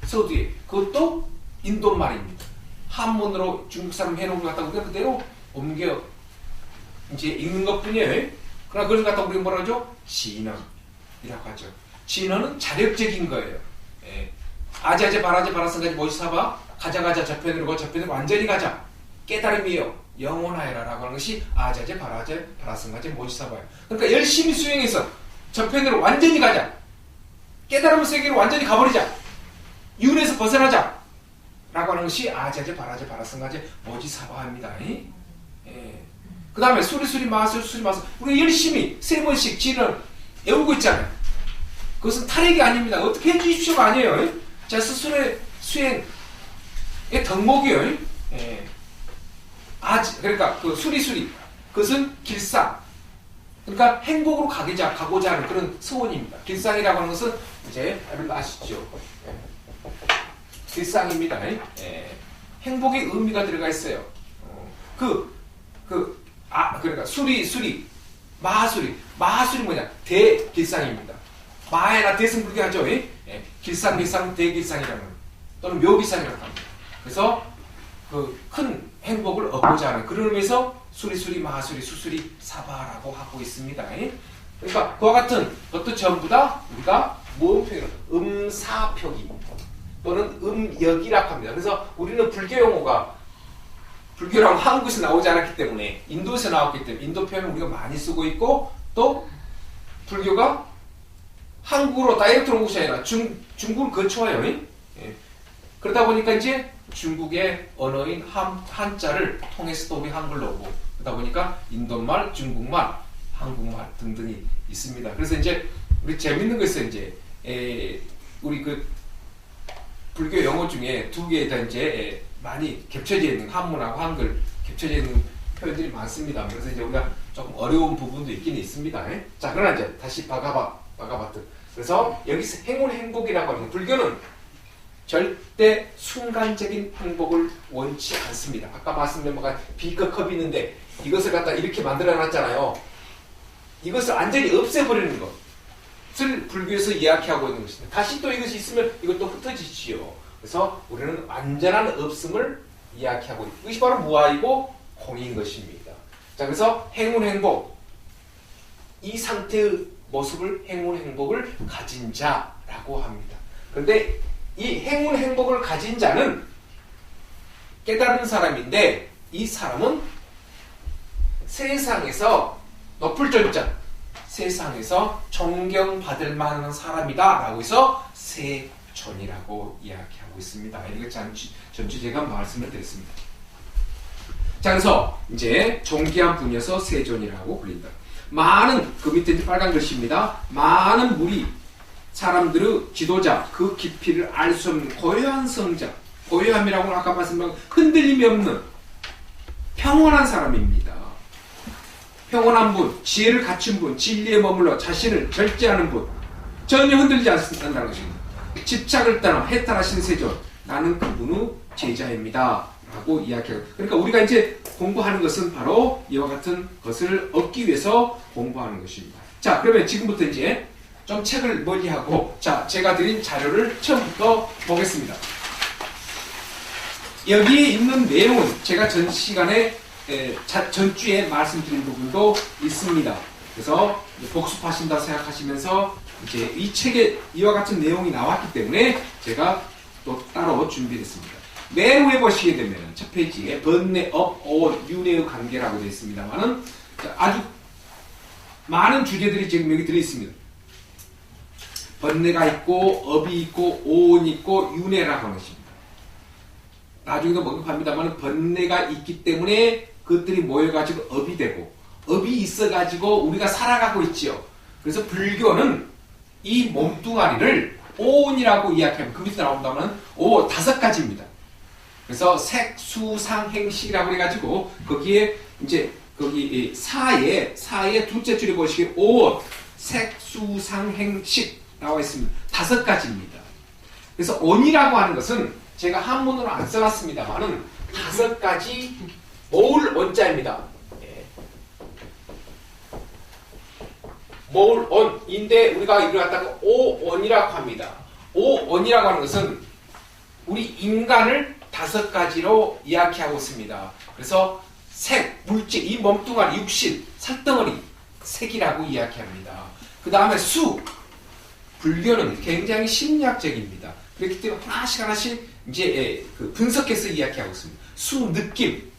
A: 서두에, 그것도 인도말입니다. 한문으로 중국 사람 해놓은 것 갖다가 우리가 그대로 옮겨 이제 읽는 것 뿐이에요. 그러나 그걸 갖다가 우리가 뭐라 하죠? 진언이라고 하죠. 진언은 자력적인 거예요. 예. 아자제, 바라제, 바라승가제, 모시사바, 가자, 저편으로 완전히 가자. 깨달음이요. 영원하여라 라고 하는 것이 아자제, 바라제, 바라승가제, 모시사바예요. 그러니까 열심히 수행해서 저편으로 완전히 가자. 깨달음 세계로 완전히 가버리자. 윤에서 벗어나자. 라고 하는 것이 아자제, 바라제, 바라승가제, 모지사바입니다. 예. 그 다음에 수리수리 마술, 수리 마술. 우리가 열심히 세 번씩 진을 외우고 있잖아요. 그것은 탈핵이 아닙니다. 어떻게 해주십시오가 아니에요. 자, 스스로의 수행의 덕목이에요. 예. 그러니까 그 수리수리, 그것은 길상. 그러니까 행복으로 가고자 하는 그런 소원입니다. 길상이라고 하는 것은 이제 여러분 아시죠? 예. 길상입니다. 예. 행복의 의미가 들어가 있어요. 그러니까 수리, 마술이 뭐냐? 대길상입니다. 마에나 대승불교 하죠. 예? 길상, 대길상이라는, 또는 묘길상이라고 합니다. 그래서 그 큰 행복을 얻고자 하는 그런 의미에서 수리, 마술이, 수술이, 사바라고 하고 있습니다. 예? 그러니까 그와 같은 것도 전부 다 우리가 무음 표현, 음사표기 또는 음역이라고 합니다. 그래서 우리는 불교 용어가 불교랑 한국에서 나오지 않았기 때문에, 인도에서 나왔기 때문에 인도 표현을 우리가 많이 쓰고 있고, 또 불교가 한국으로 다이렉트로 온 것이 아니라 중국을 거쳐와요. 예. 그러다 보니까 이제 중국의 언어인 한자를 통해서 또 우리 한글로 오고, 그러다 보니까 인도말, 중국말, 한국말 등등이 있습니다. 그래서 이제 우리 재밌는 거 있어요. 이제 우리 그 불교 용어 중에 두 개에다 이제 많이 겹쳐져 있는, 한문하고 한글 겹쳐져 있는 표현들이 많습니다. 그래서 이제 우리가 조금 어려운 부분도 있긴 있습니다. 자, 그러나 이제 다시 바가바트. 그래서 여기서 행운행복이라고 하는, 불교는 절대 순간적인 행복을 원치 않습니다. 아까 말씀드린 바가 비커 컵이 있는데 이것을 갖다 이렇게 만들어 놨잖아요. 이것을 완전히 없애버리는 것을 불교에서 이야기하고 있는 것입니다. 다시 또 이것이 있으면 이것도 흩어지지요. 그래서 우리는 완전한 없음을 이야기하고 있다. 이것이 바로 무아이고 공인 것입니다. 자, 그래서 행운행복, 이 상태의 모습을 행운행복을 가진 자라고 합니다. 그런데 이 행운행복을 가진 자는 깨달은 사람인데, 이 사람은 세상에서 높을 존재, 세상에서 존경받을 만한 사람이다 라고 해서 세존이라고 이야기하고 있습니다. 이거 전주 제가 말씀을 드렸습니다. 자, 그래서 이제 존귀한 분이어서 세존이라고 불린다. 많은, 그 밑에 이제 빨간 글씨입니다. 많은 무리 사람들의 지도자, 그 깊이를 알 수 없는 고요한 성자, 고요함이라고는 아까 말씀드린 흔들림이 없는 평온한 사람입니다. 평온한 분, 지혜를 갖춘 분, 진리에 머물러 자신을 절제하는 분, 전혀 흔들리지 않는다는 것입니다. 집착을 떠나 해탈하신 세존, 나는 그분의 제자입니다 라고 이야기하고, 그러니까 우리가 이제 공부하는 것은 바로 이와 같은 것을 얻기 위해서 공부하는 것입니다. 자, 그러면 지금부터 이제 좀 책을 멀리하고, 자, 제가 드린 자료를 처음부터 보겠습니다. 여기에 있는 내용은 제가 전 시간에 전주에 말씀드린 부분도 있습니다. 그래서 복습하신다고 생각하시면서 이제 이 책에 이와 같은 내용이 나왔기 때문에 제가 또 따로 준비했습니다. 맨 위에 보시게 되면 첫 페이지에 번뇌, 업, 오, 윤회의 관계라고 되어 있습니다만은 아주 많은 주제들이 지금 여기 들어있습니다. 번뇌가 있고, 업이 있고, 오온이 있고, 윤회라고 하는 것입니다. 나중에도 언급합니다만 번뇌가 있기 때문에 그것들이 모여가지고 업이 되고, 업이 있어가지고 우리가 살아가고 있지요. 그래서 불교는 이 몸뚱아리를 오온이라고 이야기하면 그 밑에 나온다면 오 5가지입니다. 그래서 색, 수, 상, 행식이라고 해가지고 거기에 이제 거기 사의 둘째 줄에 보시기에 오온, 색, 수, 상, 행식 나와 있습니다. 5가지입니다. 그래서 온이라고 하는 것은 제가 한문으로 안 써놨습니다만은 5가지 모을 온자입니다. 모을 온인데 우리가 이걸 갖다가 오온이라고 합니다. 오온이라고 하는 것은 우리 인간을 5가지로 이야기하고 있습니다. 그래서 색, 물질, 이 몸뚱아리, 육신, 살덩어리, 색이라고 이야기합니다. 그 다음에 수, 불교는 굉장히 심리학적입니다. 그렇기 때문에 하나씩 이제 그 분석해서 이야기하고 있습니다. 수, 느낌,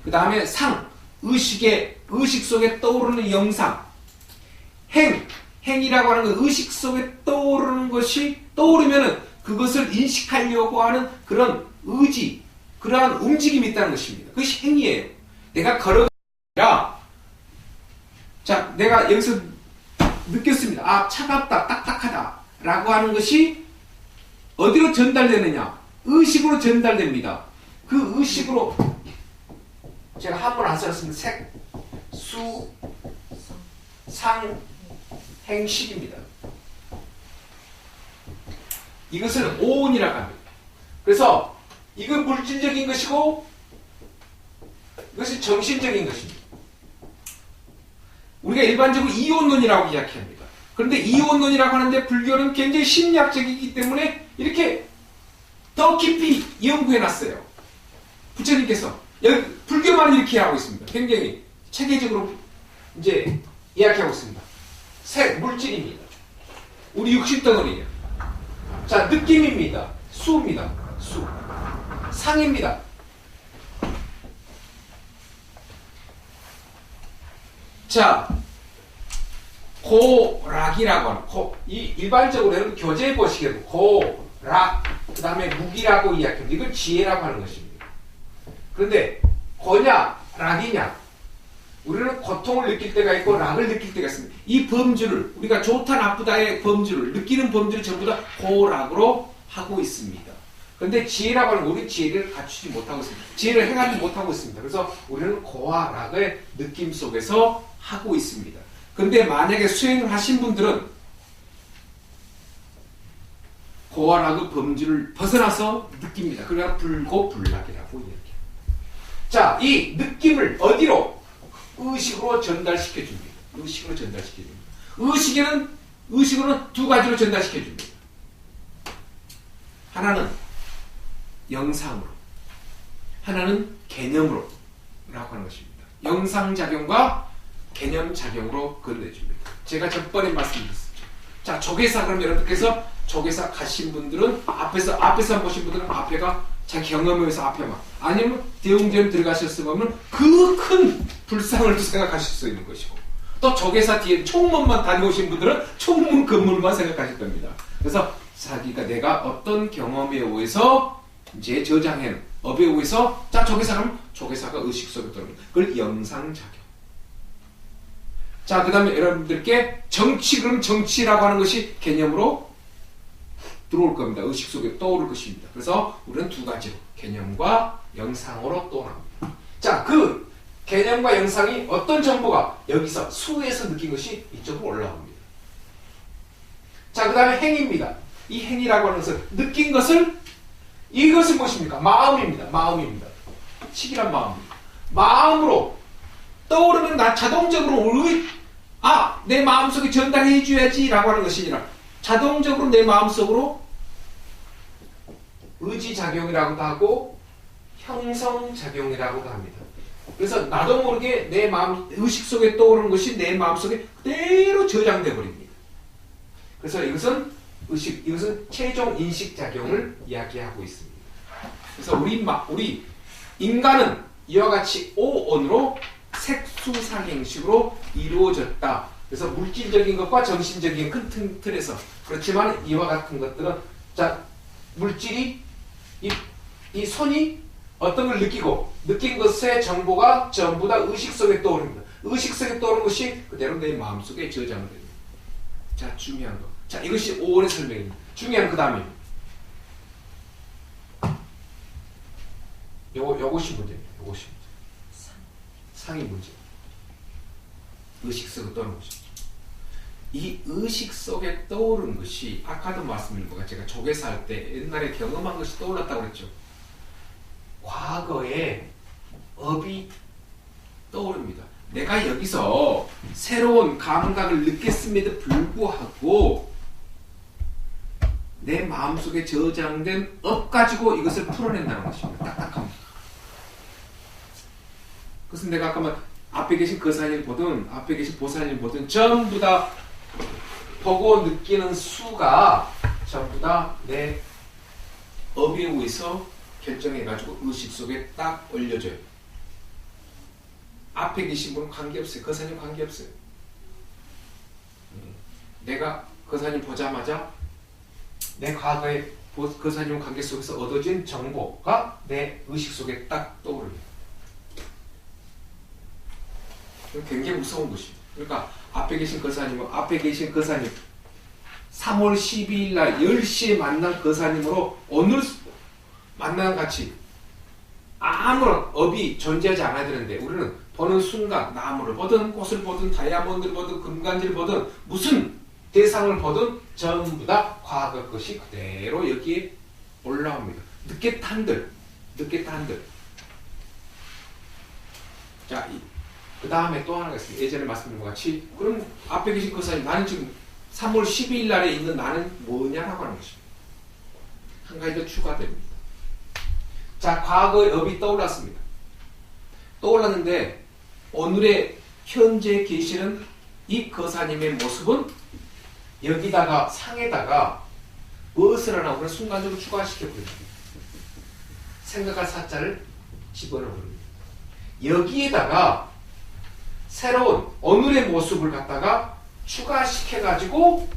A: 그 다음에 상, 의식 속에 떠오르는 영상, 행이라고 하는 건 의식 속에 떠오르는 것이 떠오르면은 그것을 인식하려고 하는 그런 의지, 그러한 움직임이 있다는 것입니다. 그것이 행이에요. 내가 걸어가니라, 자, 내가 여기서 느꼈습니다. 아, 차갑다, 딱딱하다 라고 하는 것이 어디로 전달되느냐? 의식으로 전달됩니다. 그 의식으로 제가 한번 안 써놨습니다. 색, 수, 상, 행식입니다. 이것을 오온이라고 합니다. 그래서 이건 물질적인 것이고 이것이 정신적인 것입니다. 우리가 일반적으로 이혼론이라고 이야기합니다. 그런데 이혼론이라고 하는데 불교는 굉장히 심리학적이기 때문에 이렇게 더 깊이 연구해놨어요. 부처님께서 여기 불교만 이렇게 하고 있습니다. 굉장히 체계적으로 이제 이야기하고 있습니다. 색, 물질입니다. 우리 육신덩어리예요. 자, 느낌입니다. 수입니다. 수. 상입니다. 자, 고락이라고 하는 일반적으로 여러분 교재에 보시게 되면 고락, 그 다음에 무기라고 이야기합니다. 이건 지혜라고 하는 것입니다. 그런데 고냐, 락이냐, 우리는 고통을 느낄 때가 있고 락을 느낄 때가 있습니다. 이 범주를 우리가 좋다 나쁘다의 범주를 느끼는 범주를 전부 다 고락으로 하고 있습니다. 그런데 지혜라고 하는 우리 지혜를 갖추지 못하고 있습니다. 지혜를 행하지 못하고 있습니다. 그래서 우리는 고와 락을 느낌 속에서 하고 있습니다. 그런데 만약에 수행을 하신 분들은 고와 락의 범주를 벗어나서 느낍니다. 그래야 불고불락이라고 이야기합니다. 자, 이 느낌을 어디로? 의식으로 전달시켜줍니다. 의식으로 전달시켜줍니다. 의식으로는 2가지로 전달시켜줍니다. 하나는 영상으로, 하나는 개념으로 라고 하는 것입니다. 영상작용과 개념작용으로 건네줍니다. 제가 전번에 말씀드렸었죠. 자, 조계사, 그럼 여러분께서 조계사 가신 분들은 앞에서 보신 분들은 앞에가 자기 경험에 의해서 앞에만, 아니면 대웅전 들어가셨으면 그 큰 불상을 생각하실 수 있는 것이고, 또 조계사 뒤에 총문만 다녀오신 분들은 총문 건물만 생각하실 겁니다. 그래서 자기가 내가 어떤 경험에 의해서 이제 저장해놓은 업에 의해서, 자, 조계사 하면 조계사가 의식 속에 들어옵니다. 그걸 영상작용. 자, 그 다음에 여러분들께 정치, 그럼 정치라고 하는 것이 개념으로 들어올 겁니다. 의식 속에 떠오를 것입니다. 그래서 우리는 2가지로 개념과 영상으로 떠오릅니다. 자, 그 개념과 영상이 어떤 정보가 여기서 수에서 느낀 것이 이쪽으로 올라옵니다. 자, 그 다음에 행입니다. 이 행이라고 하는 것은 느낀 것을, 이것은 무엇입니까? 마음입니다. 마음입니다. 식이란 마음입니다. 마음으로 떠오르면 나 자동적으로 내 마음속에 전달해 줘야지 라고 하는 것이 아니라 자동적으로 내 마음속으로 의지작용이라고도 하고 형성작용이라고도 합니다. 그래서 나도 모르게 내 마음, 의식 속에 떠오르는 것이 내 마음속에 그대로 저장돼 버립니다. 그래서 이것은 이것은 최종 인식작용을 이야기하고 있습니다. 그래서 우리 인간은 이와 같이 오온으로 색수상행식으로 이루어졌다. 그래서 물질적인 것과 정신적인 큰 틀에서. 그렇지만 이와 같은 것들은, 자, 물질이 이 손이 어떤 걸 느끼고 느낀 것의 정보가 전부 다 의식 속에 떠오릅니다. 의식 속에 떠오르는 것이 그대로 내 마음속에 저장됩니다. 자, 중요한 거. 자, 이것이 5원의 설명입니다. 중요한 그 다음에 요것이 문제입니다. 요것이 문제. 상이 문제. 의식 속에 떠오르는 것이. 이 의식 속에 떠오르는 것이 아까도 말씀드린 것과 제가 조계사 할 때 옛날에 경험한 것이 떠올랐다고 그랬죠. 과거에 업이 떠오릅니다. 내가 여기서 새로운 감각을 느꼈음에도 불구하고 내 마음속에 저장된 업 가지고 이것을 풀어낸다는 것입니다. 딱딱합니다. 그것은 내가 아까 앞에 계신 거사님 보든 앞에 계신 보살님 보든 전부 다 보고 느끼는 수가 전부 다 내 업에 의해서 결정해가지고 의식 속에 딱 올려줘요. 앞에 계신 분은 관계없어요. 거사님 관계없어요. 내가 거사님 보자마자 내 과거의 거사님 관계 속에서 얻어진 정보가 내 의식 속에 딱 떠오릅니다. 굉장히 무서운 것입니다. 그러니까 앞에 계신 거사님은 앞에 계신 거사님 3월 12일 날 10시에 만난 거사님으로 오늘 만나는 같이 아무런 업이 존재하지 않아야 되는데 우리는 보는 순간 나무를 보든 꽃을 보든 다이아몬드를 보든 금간지를 보든 무슨 대상을 보든 전부 다 과거 것이 그대로 여기에 올라옵니다. 늦게 탄들. 자, 그 다음에 또 하나가 있습니다. 예전에 말씀드린 것 같이 그럼 앞에 계신 거사님 나는 지금 3월 12일 날에 있는 나는 뭐냐라고 하는 것입니다. 한 가지 더 추가됩니다. 자, 과거의 업이 떠올랐습니다. 떠올랐는데 오늘의 현재 계시는 이 거사님의 모습은 여기다가 상에다가 무엇을 하나 우리가 순간적으로 추가시켜버립니다. 생각할 사자를 집어넣어버립니다. 여기에다가 새로운 오늘의 모습을 갖다가 추가시켜가지고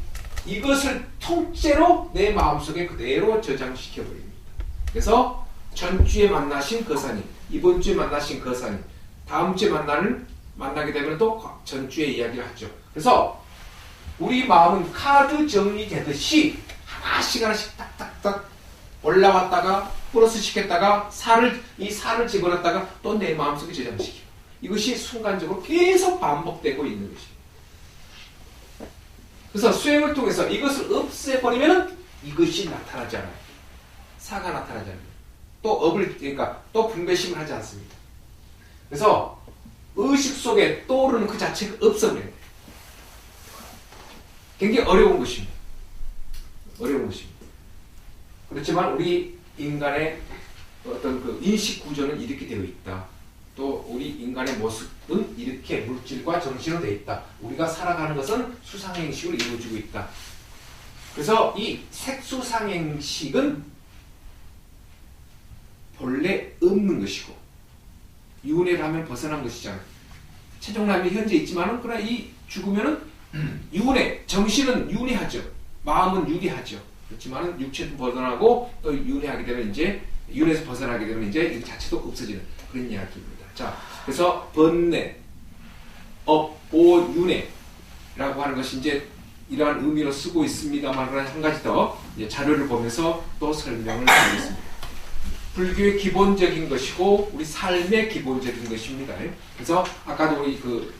A: 이것을 통째로 내 마음속에 그대로 저장시켜버립니다. 그래서 전주에 만나신 거사님, 이번 주에 만나신 거사님, 다음 주에 만나게 되면 또 전주의 이야기를 하죠. 그래서 우리 마음은 카드 정리되듯이 하나씩 딱딱딱 올라왔다가 플러스 시켰다가 이 살을 집어넣었다가 또 내 마음속에 저장시켜요. 이것이 순간적으로 계속 반복되고 있는 것입니다. 그래서 수행을 통해서 이것을 없애버리면 이것이 나타나지 않아요. 사가 나타나지 않아요. 또 그러니까 또 분배심을 하지 않습니다. 그래서 의식 속에 떠오르는 그 자체가 없어버려야 돼요. 굉장히 어려운 것입니다. 그렇지만 우리 인간의 어떤 그 인식 구조는 이렇게 되어 있다. 또 우리 인간의 모습은 이렇게 물질과 정신으로 되어 있다. 우리가 살아가는 것은 수상행식으로 이루어지고 있다. 그래서 이 색수상행식은 본래 없는 것이고 윤회를 하면 벗어난 것이잖아요. 최종남이 현재 있지만은 그러나 이 죽으면은 윤회, 정신은 윤회하죠. 마음은 유리하죠. 그렇지만은 육체도 벗어나고 또 윤회하게 되면 이제 윤회에서 벗어나게 되면 이제 이 자체도 없어지는 그런 이야기입니다. 자, 그래서 번뇌, 오윤회라고 하는 것이 이제 이러한 의미로 쓰고 있습니다만 한 가지 더 이제 자료를 보면서 또 설명을 드리겠습니다. 불교의 기본적인 것이고 우리 삶의 기본적인 것입니다. 그래서 아까도 우리 그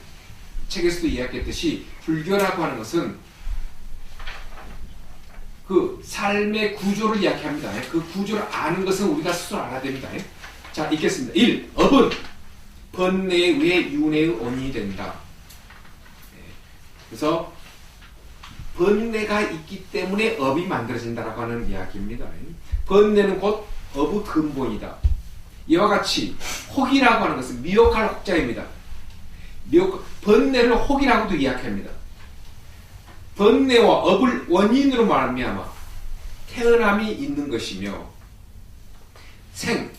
A: 책에서도 이야기했듯이 불교라고 하는 것은 그 삶의 구조를 이야기합니다. 그 구조를 아는 것은 우리가 스스로 알아야 됩니다. 자, 읽겠습니다. 1. 업은 번뇌에 의해 윤회의 원인이 된다. 그래서 번뇌가 있기 때문에 업이 만들어진다라고 하는 이야기입니다. 번뇌는 곧 업의 근본이다. 이와 같이 혹이라고 하는 것은 미혹할 혹자입니다. 번뇌를 혹이라고도 이야기합니다. 번뇌와 업을 원인으로 말미암아 태어남이 있는 것이며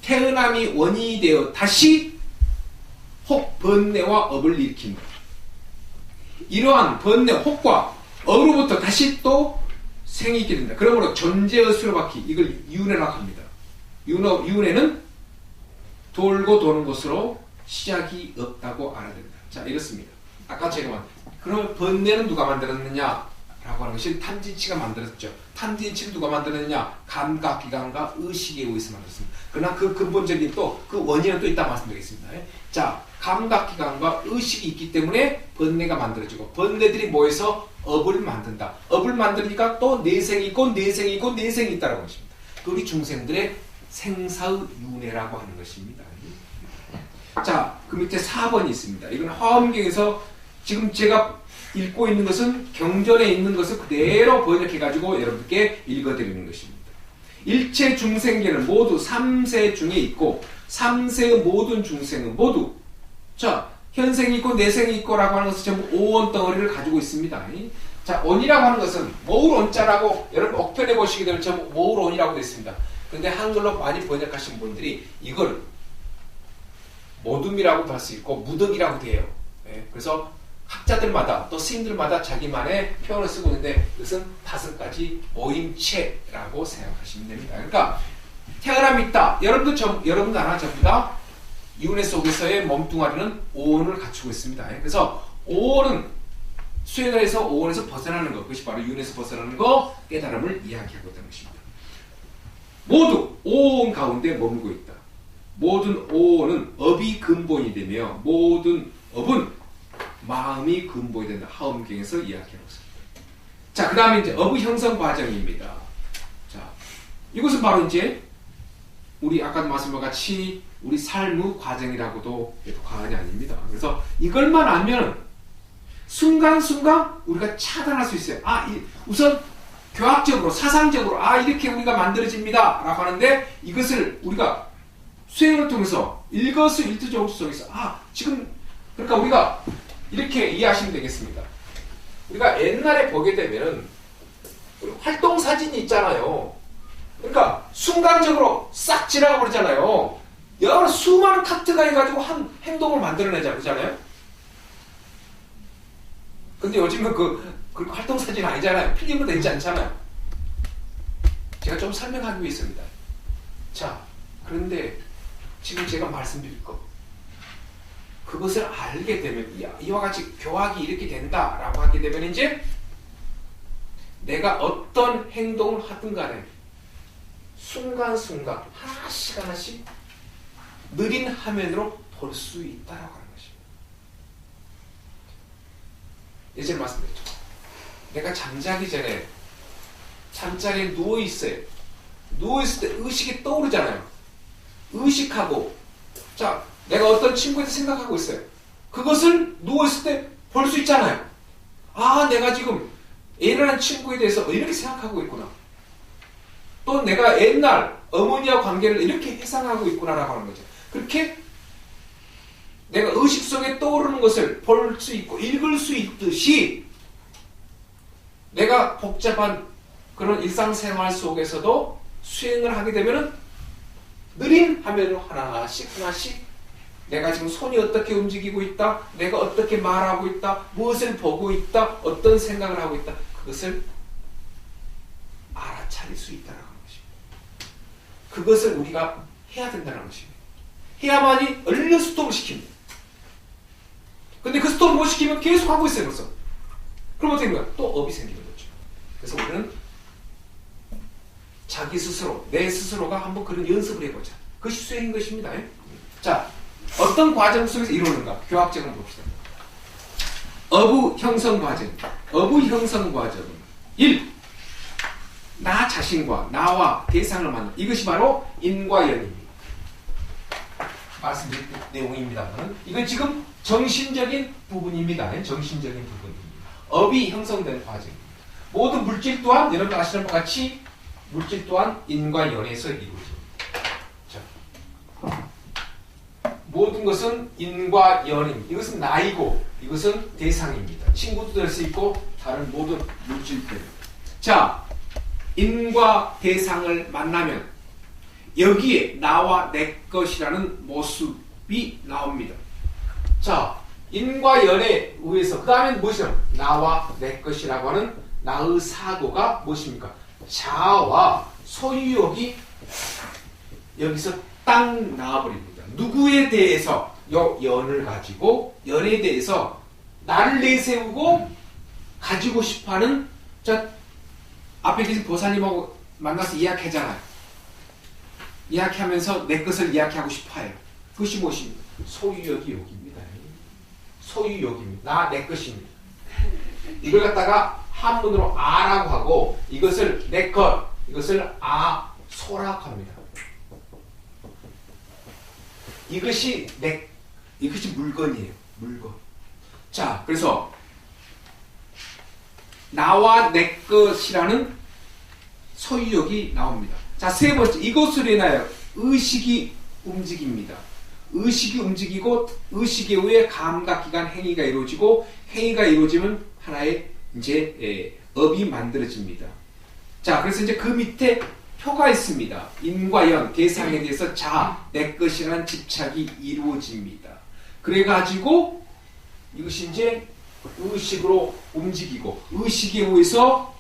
A: 태어남이 원인이 되어 다시 혹 번뇌와 업을 일으킨다. 이러한 번뇌 혹과 업으로부터 다시 또 생이 있게 된다. 그러므로 존재의 수로바퀴, 이걸 윤회라고 합니다. 윤회는 돌고 도는 것으로 시작이 없다고 알아야 된다. 자, 이렇습니다. 아까 제가 그러면 번뇌는 누가 만들었느냐? 라고 하는 것이 탐진치가 만들었죠. 탐진치를 누가 만들었느냐? 감각기관과 의식에 의해서 만들었습니다. 그러나 그 근본적인 또 그 원인은 또 이따 말씀드리겠습니다. 자, 감각기관과 의식이 있기 때문에 번뇌가 만들어지고 번뇌들이 모여서 업을 만든다. 업을 만드니까 또 내생이 있고 내생이 있고 내생이 있다는 것입니다. 그 우리 중생들의 생사의 윤회라고 하는 것입니다. 자, 그 밑에 4번이 있습니다. 이건 화엄경에서 지금 제가 읽고 있는 것은 경전에 있는 것을 그대로 번역해가지고 여러분께 읽어드리는 것입니다. 일체 중생계는 모두 3세 중에 있고 3세의 모든 중생은 모두 자 현생이 있고 내생이 있고 라고 하는 것은 전부 오온 덩어리를 가지고 있습니다. 자, 온이라고 하는 것은 모을 온자라고 여러분 억편해 보시게 되면 전부 모을 온이라고 되어 있습니다. 그런데 한글로 많이 번역하신 분들이 이걸 모둠이라고도 할 수 있고 무덕이라고 돼요. 그래서 학자들마다 또 스님들마다 자기만의 표현을 쓰고 있는데 그것은 5가지 모임체라고 생각하시면 됩니다. 그러니까 태어남이 있다. 여러분도 하나 전부 다 윤회 속에서의 몸뚱아리는 오온을 갖추고 있습니다. 그래서 오온은 수행을 해서 오온에서 벗어나는 것, 그것이 바로 윤회에서 벗어나는 것, 깨달음을 이야기하고 있다는 것입니다. 모두 오온 가운데 머물고 있다. 모든 오온은 업이 근본이 되며 모든 업은 마음이 근본이 된다. 화엄경에서 이야기하고 있습니다. 자, 그 다음에 이제 업의 형성 과정입니다. 자, 이것은 바로 이제 우리 아까도 말씀한 같이 우리 삶의 과정이라고도 해도 과언이 아닙니다. 그래서 이걸만 알면 순간순간 우리가 차단할 수 있어요. 우선 교학적으로 사상적으로 이렇게 우리가 만들어집니다 라고 하는데 이것을 우리가 수행을 통해서 일거수일투족을 속에서 지금 그러니까 우리가 이렇게 이해하시면 되겠습니다. 우리가 옛날에 보게 되면 우리 활동사진이 있잖아요. 그러니까 순간적으로 싹 지나가 버리잖아요. 여러 수많은 카트가 해가지고 한 행동을 만들어내잖아요. 근데 요즘은 그 활동사진 아니잖아요. 필름으로 되지 않잖아요. 제가 좀 설명하기 위해서입니다. 자, 그런데 지금 제가 말씀드릴 것 그것을 알게 되면 이와 같이 교학이 이렇게 된다라고 하게 되면 이제 내가 어떤 행동을 하든 간에 순간순간 하나씩 느린 화면으로 볼 수 있다라고 하는 것입니다. 예전에 말씀드렸죠. 내가 잠자기 전에 잠자리에 누워있어요. 누워있을 때 의식이 떠오르잖아요. 의식하고 자 내가 어떤 친구에 대해 생각하고 있어요. 그것을 누워있을 때 볼 수 있잖아요. 내가 지금 A라는 친구에 대해서 이렇게 생각하고 있구나. 또 내가 옛날 어머니와 관계를 이렇게 회상하고 있구나라고 하는 거죠. 그렇게 내가 의식 속에 떠오르는 것을 볼 수 있고 읽을 수 있듯이 내가 복잡한 그런 일상생활 속에서도 수행을 하게 되면은 느린 화면으로 하나씩 내가 지금 손이 어떻게 움직이고 있다, 내가 어떻게 말하고 있다, 무엇을 보고 있다, 어떤 생각을 하고 있다, 그것을 알아차릴 수 있다는 것입니다. 그것을 우리가 해야 된다는 것입니다. 해야만이 얼른 스톱을 시킵니다. 근데 그 스톱을 못 시키면 계속 하고 있어요, 벌써. 그럼 어떻게 됩니까? 또 업이 생기는 거죠. 그래서 우리는 자기 스스로, 내 스스로가 한번 그런 연습을 해보자. 그것이 수행인 것입니다. 자, 어떤 과정 속에서 이루어지는가? 교학적으로 봅시다. 업의 형성 과정. 업의 형성 과정은 1. 나 자신과 나와 대상을 만나. 이것이 바로 인과연입니다. 말씀드린 내용입니다만 이건 지금 정신적인 부분입니다. 정신적인 부분입니다. 업이 형성되는 과정입니다. 모든 물질 또한 여러분 아시는 것 같이 물질 또한 인과연에서 이루어집니다. 자, 모든 것은 인과연입니다. 이것은 나이고 이것은 대상입니다. 친구도 될 수 있고 다른 모든 물질들. 자, 인과 대상을 만나면 여기에 나와 내 것이라는 모습이 나옵니다. 자, 인과 연에 의해서 그 다음엔 무엇이냐? 나와 내 것이라고 하는 나의 사고가 무엇입니까? 자아와 소유욕이 여기서 딱 나와버립니다. 누구에 대해서 요 연을 가지고 연에 대해서 나를 내세우고 가지고 싶어하는 저 앞에 계신 보사님하고 만나서 이야기하잖아요. 이야기하면서 내 것을 이야기하고 싶어해요. 그것이 무엇입니까? 소유욕이 욕입니다. 소유욕입니다. 내 것입니다. 이걸 갖다가 한문으로 아라고 하고 이것을 내 것, 이것을 소라고 합니다. 이것이 물건이에요. 물건. 자, 그래서 나와 내 것이라는 소유욕이 나옵니다. 자, 세 번째, 이것으로 인하여 의식이 움직입니다. 의식이 움직이고 의식에 의해 감각기관 행위가 이루어지고 행위가 이루어지면 하나의 이제 업이 만들어집니다. 자, 그래서 이제 그 밑에 표가 있습니다. 인과 연, 대상에 대해서 내 것이라는 집착이 이루어집니다. 그래가지고 이것이 이제 의식으로 움직이고 의식에 의해서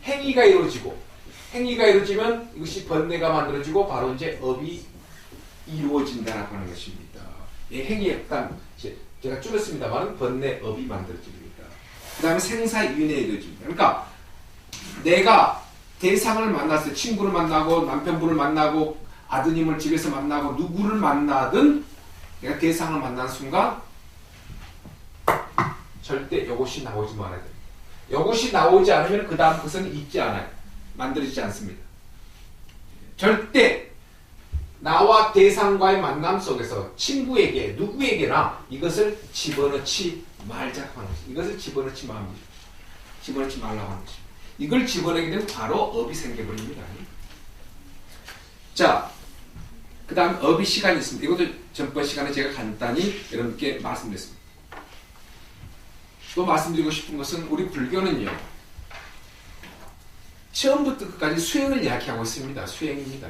A: 행위가 이루어지고 행위가 이루어지면 이것이 번뇌가 만들어지고 바로 이제 업이 이루어진다라고 하는 것입니다. 예, 행위에 일단 제가 줄였습니다만 번뇌 업이 만들어집니다. 그 다음에 생사윤회에 이루어집니다. 그러니까 내가 대상을 만났을 때 친구를 만나고 남편분을 만나고 아드님을 집에서 만나고 누구를 만나든 내가 대상을 만난 순간 절대 이것이 나오지 말아야 됩니다. 이것이 나오지 않으면 그 다음 것은 있지 않아요. 만들어지지 않습니다. 절대 나와 대상과의 만남 속에서 친구에게 누구에게나 이것을 집어넣지 말자고 하는 것입니다. 이것을 집어넣지 말라고 하는 것입니다. 이걸 집어넣게 되면 바로 업이 생겨버립니다. 자, 그 다음 업의 시간이 있습니다. 이것도 전번 시간에 제가 간단히 여러분께 말씀드렸습니다. 또 말씀드리고 싶은 것은 우리 불교는요, 처음부터 끝까지 수행을 이야기하고 있습니다. 수행입니다.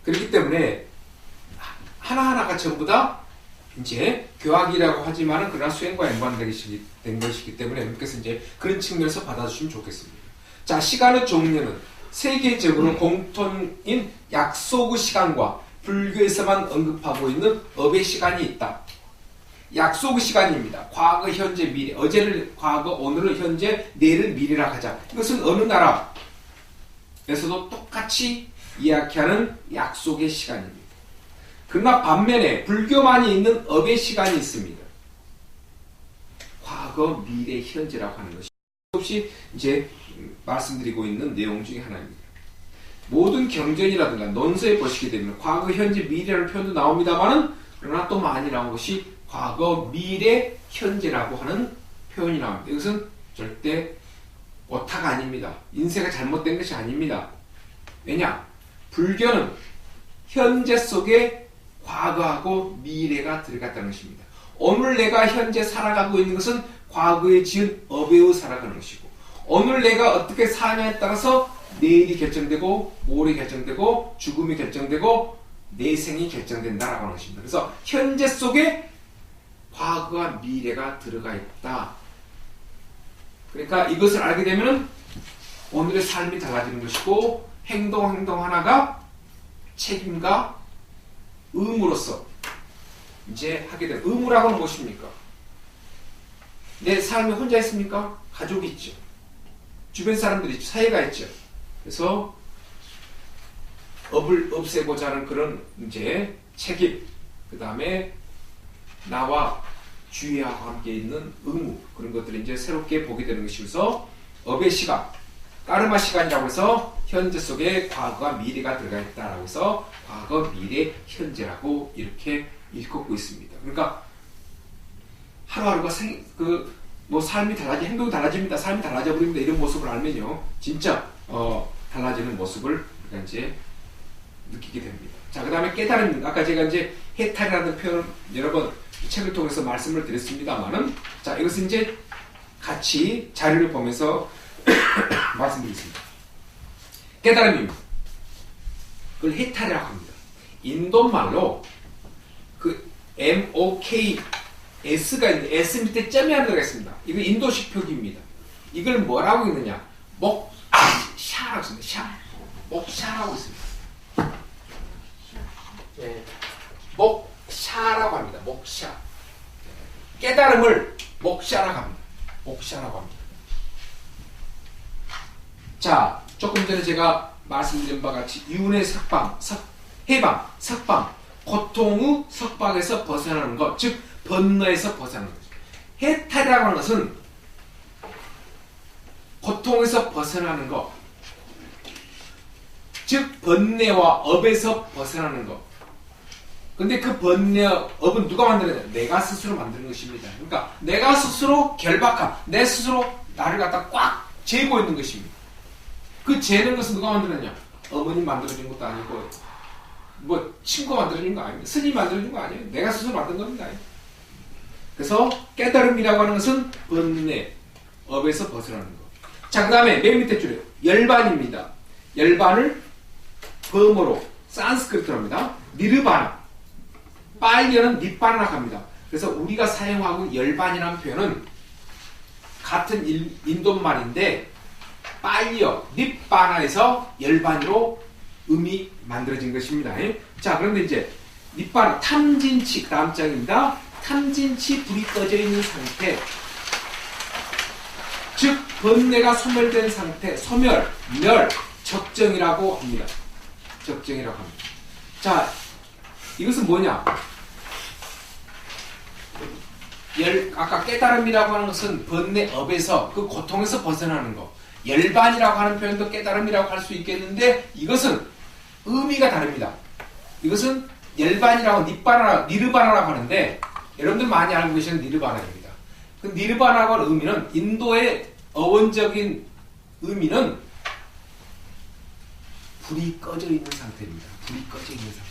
A: 그렇기 때문에 하나하나가 전부 다 이제 교학이라고 하지만은 그러나 수행과 연관된 것이기 때문에 여러분께서 이제 그런 측면에서 받아주시면 좋겠습니다. 자, 시간의 종류는 세계적으로 공통인 약속의 시간과 불교에서만 언급하고 있는 업의 시간이 있다. 약속의 시간입니다. 과거, 현재, 미래. 어제를 과거, 오늘을 현재, 내일을 미래라 하자. 이것은 어느 나라에서도 똑같이 이야기하는 약속의 시간입니다. 그러나 반면에 불교만이 있는 업의 시간이 있습니다. 과거, 미래, 현재라고 하는 것이 없이 이제 말씀드리고 있는 내용 중에 하나입니다. 모든 경전이라든가 논서에 보시게 되면 과거, 현재, 미래라는 표현도 나옵니다만은 그러나 또 많이 나온 것이 과거, 미래, 현재라고 하는 표현이 나옵니다. 이것은 절대 오타가 아닙니다. 인쇄가 잘못된 것이 아닙니다. 왜냐? 불교는 현재 속에 과거하고 미래가 들어갔다는 것입니다. 오늘 내가 현재 살아가고 있는 것은 과거에 지은 업에 살아가는 것이고 오늘 내가 어떻게 사냐에 따라서 내일이 결정되고 모레 결정되고 죽음이 결정되고 내생이 결정된다라고 하는 것입니다. 그래서 현재 속에 과거와 미래가 들어가 있다. 그러니까 이것을 알게 되면 오늘의 삶이 달라지는 것이고 행동 하나가 책임과 의무로서 이제 하게 되는 의무라고 하는 무엇입니까? 내 삶이 혼자 있습니까? 가족이 있죠. 주변 사람들이 있죠. 사회가 있죠. 그래서 업을 없애고자 하는 그런 이제 책임, 그 다음에 나와 주위하고 함께 있는 의무, 그런 것들을 이제 새롭게 보게 되는 것이어서 업의 시간, 까르마 시간이라고 해서 현재 속에 과거와 미래가 들어가 있다라고 해서 과거, 미래, 현재라고 이렇게 일컫고 있습니다. 그러니까 하루하루가 삶이 행동이 달라집니다. 삶이 달라져 버립니다. 이런 모습을 알면요, 진짜 달라지는 모습을 우리가 이제 느끼게 됩니다. 자, 그 다음에 깨달음입니다. 아까 제가 이제 해탈이라는 표현을 여러 번 책을 통해서 말씀을 드렸습니다만은, 자, 이것은 이제 같이 자료를 보면서 말씀드리겠습니다. 깨달음입니다. 그걸 해탈이라고 합니다. 인도말로 그 MOKS가 있는데 S 밑에 점이 하나 들어가 있습니다. 이거 인도식 표기입니다. 이걸 뭐라고 읽느냐? 샤라고 있습니다. 목샤라고 있습니다. 네. 목샤라고 합니다. 목샤. 깨달음을 목샤라고 합니다. 목샤라고 합니다. 자, 조금 전에 제가 말씀드린 바와 같이 윤회 석방, 해방, 석방, 고통의 석방에서 벗어나는 것, 즉 번뇌에서 벗어나는 것. 해탈이라고 하는 것은 고통에서 벗어나는 것, 즉 번뇌와 업에서 벗어나는 것. 근데 그 번뇌, 업은 누가 만드느냐? 내가 스스로 만드는 것입니다. 그러니까 내가 스스로 결박함, 내 스스로 나를 갖다 꽉 재고 있는 것입니다. 그 재는 것은 누가 만드느냐? 어머니 만들어준 것도 아니고 뭐 친구가 만들어준 거 아닙니다. 스님이 만들어준 거 아니에요. 내가 스스로 만든 겁니다. 그래서 깨달음이라고 하는 것은 번뇌, 업에서 벗어나는 것. 자, 그 다음에 맨 밑에 줄에 열반입니다. 열반을 범어로 산스크리트로 합니다. 니르바나, 빨리어는 니빠나라고 합니다. 그래서 우리가 사용하고 열반이라는 표현은 같은 인도말인데 빨리어, 니빠나에서 열반으로 음이 만들어진 것입니다. 자, 그런데 이제 니빠나, 탐진치, 다음 장입니다. 탐진치 불이 꺼져 있는 상태, 즉 번뇌가 소멸된 상태, 소멸, 멸, 적정이라고 합니다. 적정이라고 합니다. 자, 이것은 뭐냐? 아까 깨달음이라고 하는 것은 번뇌 업에서, 그 고통에서 벗어나는 것. 열반이라고 하는 표현도 깨달음이라고 할 수 있겠는데 이것은 의미가 다릅니다. 이것은 열반이라고 니르바나라고 하는데 여러분들 많이 알고 계시는 니르바나입니다. 그 니르바나라고 하는 의미는 인도의 어원적인 의미는 불이 꺼져 있는 상태입니다. 불이 꺼져 있는 상태.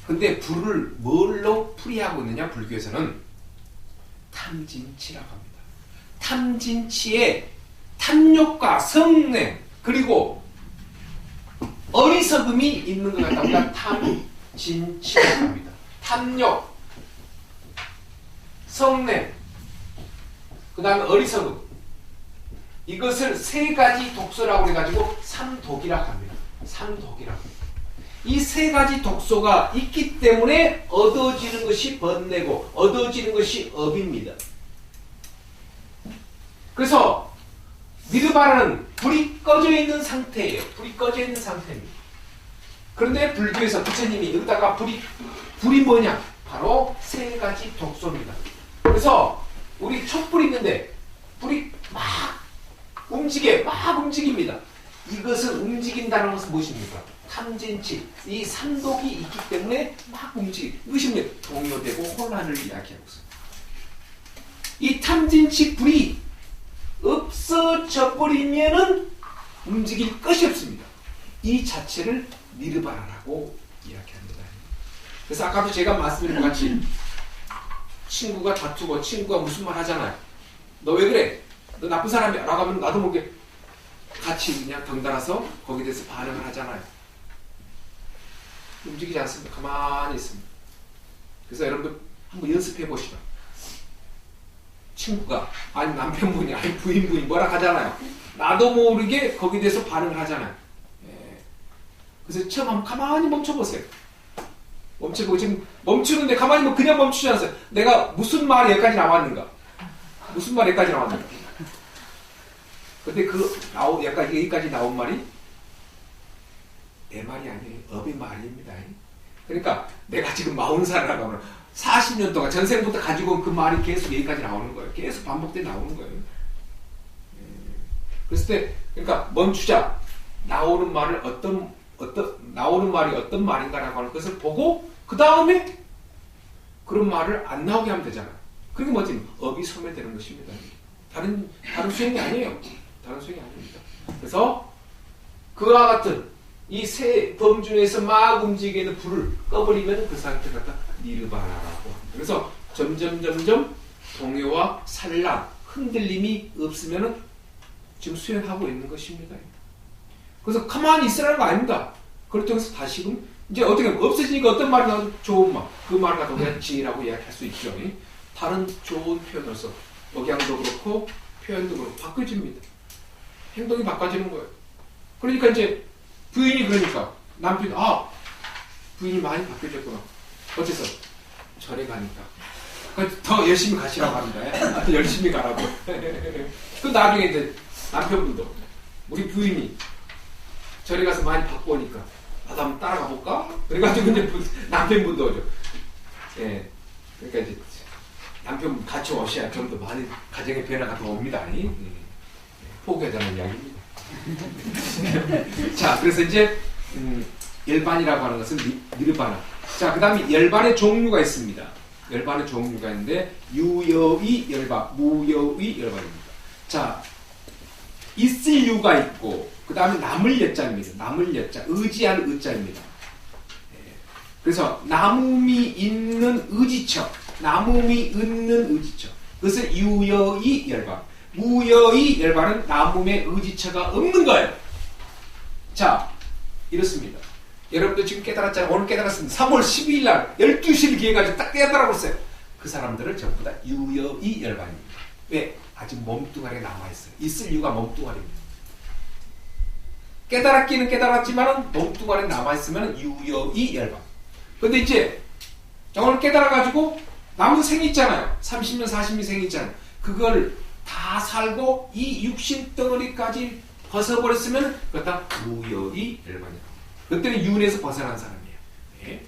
A: 근데 불을 뭘로 풀이하고 있느냐? 불교에서는 탐진치라고 합니다. 탐진치에 탐욕과 성냄 그리고 어리석음이 있는 것 같답니다. 탐진치라고 합니다. 탐욕, 성냄, 그 다음에 어리석음, 이것을 세 가지 독소라고 해가지고 삼독이라고 합니다. 삼독이라고 합니다. 이 세 가지 독소가 있기 때문에 얻어지는 것이 번뇌고 얻어지는 것이 업입니다. 그래서 니르바나는 불이 꺼져 있는 상태예요. 불이 꺼져 있는 상태입니다. 그런데 불교에서 부처님이 여기다가 불이 뭐냐? 바로 세 가지 독소입니다. 그래서 우리 촛불이 있는데 불이 막 움직입니다. 이것을 움직인다는 것은 무엇입니까? 탐진치, 이 삼독이 있기 때문에 막 이것이 동요되고 혼란을 이야기하고 있습니다. 이 탐진치 불이 없어져 버리면은 움직일 것이 없습니다. 이 자체를 니르바나라고 이야기합니다. 그래서 아까도 제가 말씀드린 것 같이 친구가 다투고 친구가 무슨 말 하잖아요. 너 왜 그래? 너 나쁜 사람이야 라고 하면 나도 모르게 같이 그냥 덩달아서 거기에 대해서 반응을 하잖아요. 움직이지 않습니다. 가만히 있습니다. 그래서 여러분들 한번 연습해 보시라. 친구가 아니 남편분이 아니 부인분이 뭐라 하잖아요. 나도 모르게 거기에 대해서 반응을 하잖아요. 그래서 처음 한번 가만히 멈춰보세요. 멈춰보고 지금 멈추는데 가만히 그냥 멈추지 않았어요. 내가 무슨 말이 여기까지 나왔는가? 무슨 말이 여기까지 나왔는가? 근데 여기까지 나온 말이 내 말이 아니에요. 업의 말입니다. 그러니까 내가 지금 40살이라고 하면 40년 동안 전생부터 가지고 온 그 말이 계속 여기까지 나오는 거예요. 계속 반복돼 나오는 거예요. 그랬을 때 그러니까 멈추자. 나오는 말이 어떤 말인가라고 하는 것을 보고 그 다음에 그런 말을 안 나오게 하면 되잖아요. 그게 뭐지? 업이 소멸되는 것입니다. 다른 수행이 아니에요. 다른 수행이 아닙니다. 그래서 그와 같은 이 세 범준에서 막 움직이는 불을 꺼버리면 그 상태가 다 니르바나라고 합니다. 그래서 점점 동요와 산란, 흔들림이 없으면 지금 수행하고 있는 것입니다. 그래서 가만히 있으라는 거 아닙니다. 그렇다고 해서 다시금 이제 어떻게 없어지니까 어떤 말이 나와도 좋은 말, 그 말을 갖다 우리가 지라고 이야기할 수 있죠. 다른 좋은 표현으로서 억양도 그렇고 표현도 그렇고 바꿔집니다. 행동이 바꿔지는 거예요. 그러니까 이제 부인이 그러니까 남편이 부인이 많이 바뀌어졌구나. 어째서? 절에 가니까. 더 열심히 가시라고 합니다. 더 열심히 가라고. 그 나중에 이제 남편분도, 우리 부인이 절에 가서 많이 바꿔 오니까, 나도 한번 따라가 볼까? 그래가지고 이제 남편분도 오죠. 예. 그러니까 이제 남편분 같이 오셔야 좀 더 많이 가정의 변화가 더 옵니다. 예. 포기하자는 이야기입니다. 자, 그래서 이제, 열반이라고 하는 것은 니르바나. 자, 그 다음에 열반의 종류가 있습니다. 열반의 종류가 있는데, 유여의 열반, 무여의 열반입니다. 자, 있을 유가 있고, 그 다음에 남을 여자입니다. 남을 여자, 의지할 의자입니다. 그래서 나무미 있는 의지처, 나무미 있는 의지처. 그것을 유여의 열반. 무여의 열반은 나무의 의지처가 없는 거예요. 자, 이렇습니다. 여러분도 지금 깨달았잖아요. 오늘 깨달았습니다. 3월 12일 날 12시를 기해가지고 딱 깨달아고 있어요. 그 사람들은 전부 다 유여의 열반입니다. 왜? 아직 몸뚱아리가 남아있어요. 있을 이유가 몸뚱아리입니다. 깨달았기는 깨달았지만 몸뚱아리 남아있으면 유여의 열반. 근데 이제 오늘 깨달아가지고 남은 생이 있잖아요. 30년 40년 생이 있잖아요. 그걸 다 살고 이 육신 덩어리까지 벗어버렸으면 그것 다 무여의 열반이에요. 그때는 윤에서 벗어난 사람이에요. 네.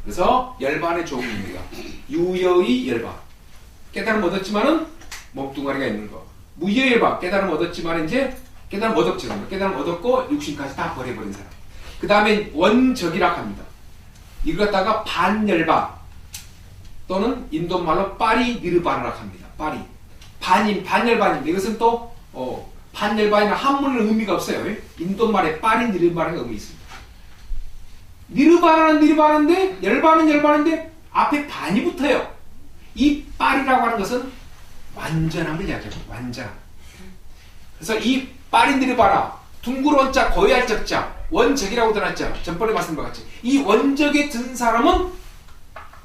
A: 그래서 열반의 종류입니다. 유여의 열반. 깨달음 얻었지만은 몸뚱아리가 있는 거. 무여의 열반. 깨달음 얻었지만 이제 깨달음 얻었죠. 깨달음 얻었고 육신까지 다 버려버린 사람. 그 다음에 원적이라고 합니다. 이걸 갖다가 반열반 또는 인도말로 파리 니르바나라고 합니다. 파리. 반열반입니다. 이것은 또 반열반이나 한문은 의미가 없어요. 인도말에 파리 니르바나가 의미 있습니다. 니르바나는 니르바나인데 열반은 열반인데 앞에 반이 붙어요. 이 파리라고 하는 것은 완전함을 이야기합니다. 완전함. 그래서 이 파리 니르바나 둥그런자 고유할적자 원적이라고 들었죠. 전번에 말씀드린 것 같이 이 원적에 든 사람은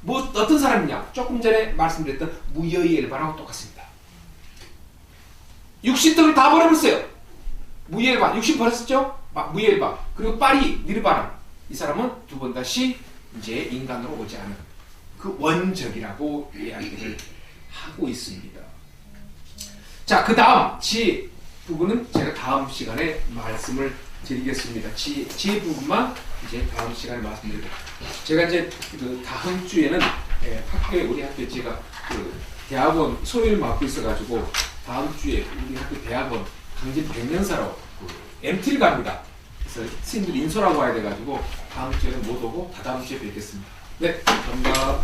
A: 뭐 어떤 사람이냐? 조금 전에 말씀드렸던 무여의 열반하고 똑같습니다. 육신들을 다 버려버렸어요. 무여의 열반, 육신 버렸었죠? 무여의 열반. 그리고 파리 니르바나 이 사람은 두 번 다시 이제 인간으로 오지 않은 그 원적이라고 이야기를 하고 있습니다. 자, 그 다음 지 부분은 제가 다음 시간에 말씀을 드리겠습니다. 지 부분만 이제 다음 시간에 말씀드리고, 제가 이제 그 다음 주에는 우리 학교에 제가 그 대학원 소위를 맡고 있어가지고 다음 주에 우리 학교 대학원 강진 100년사로 그 MT를 갑니다. 그래서 스님들 인솔하고 와야 돼가지고 다음 주에는 못 오고 다다음 주에 뵙겠습니다. 네, 감사합니다.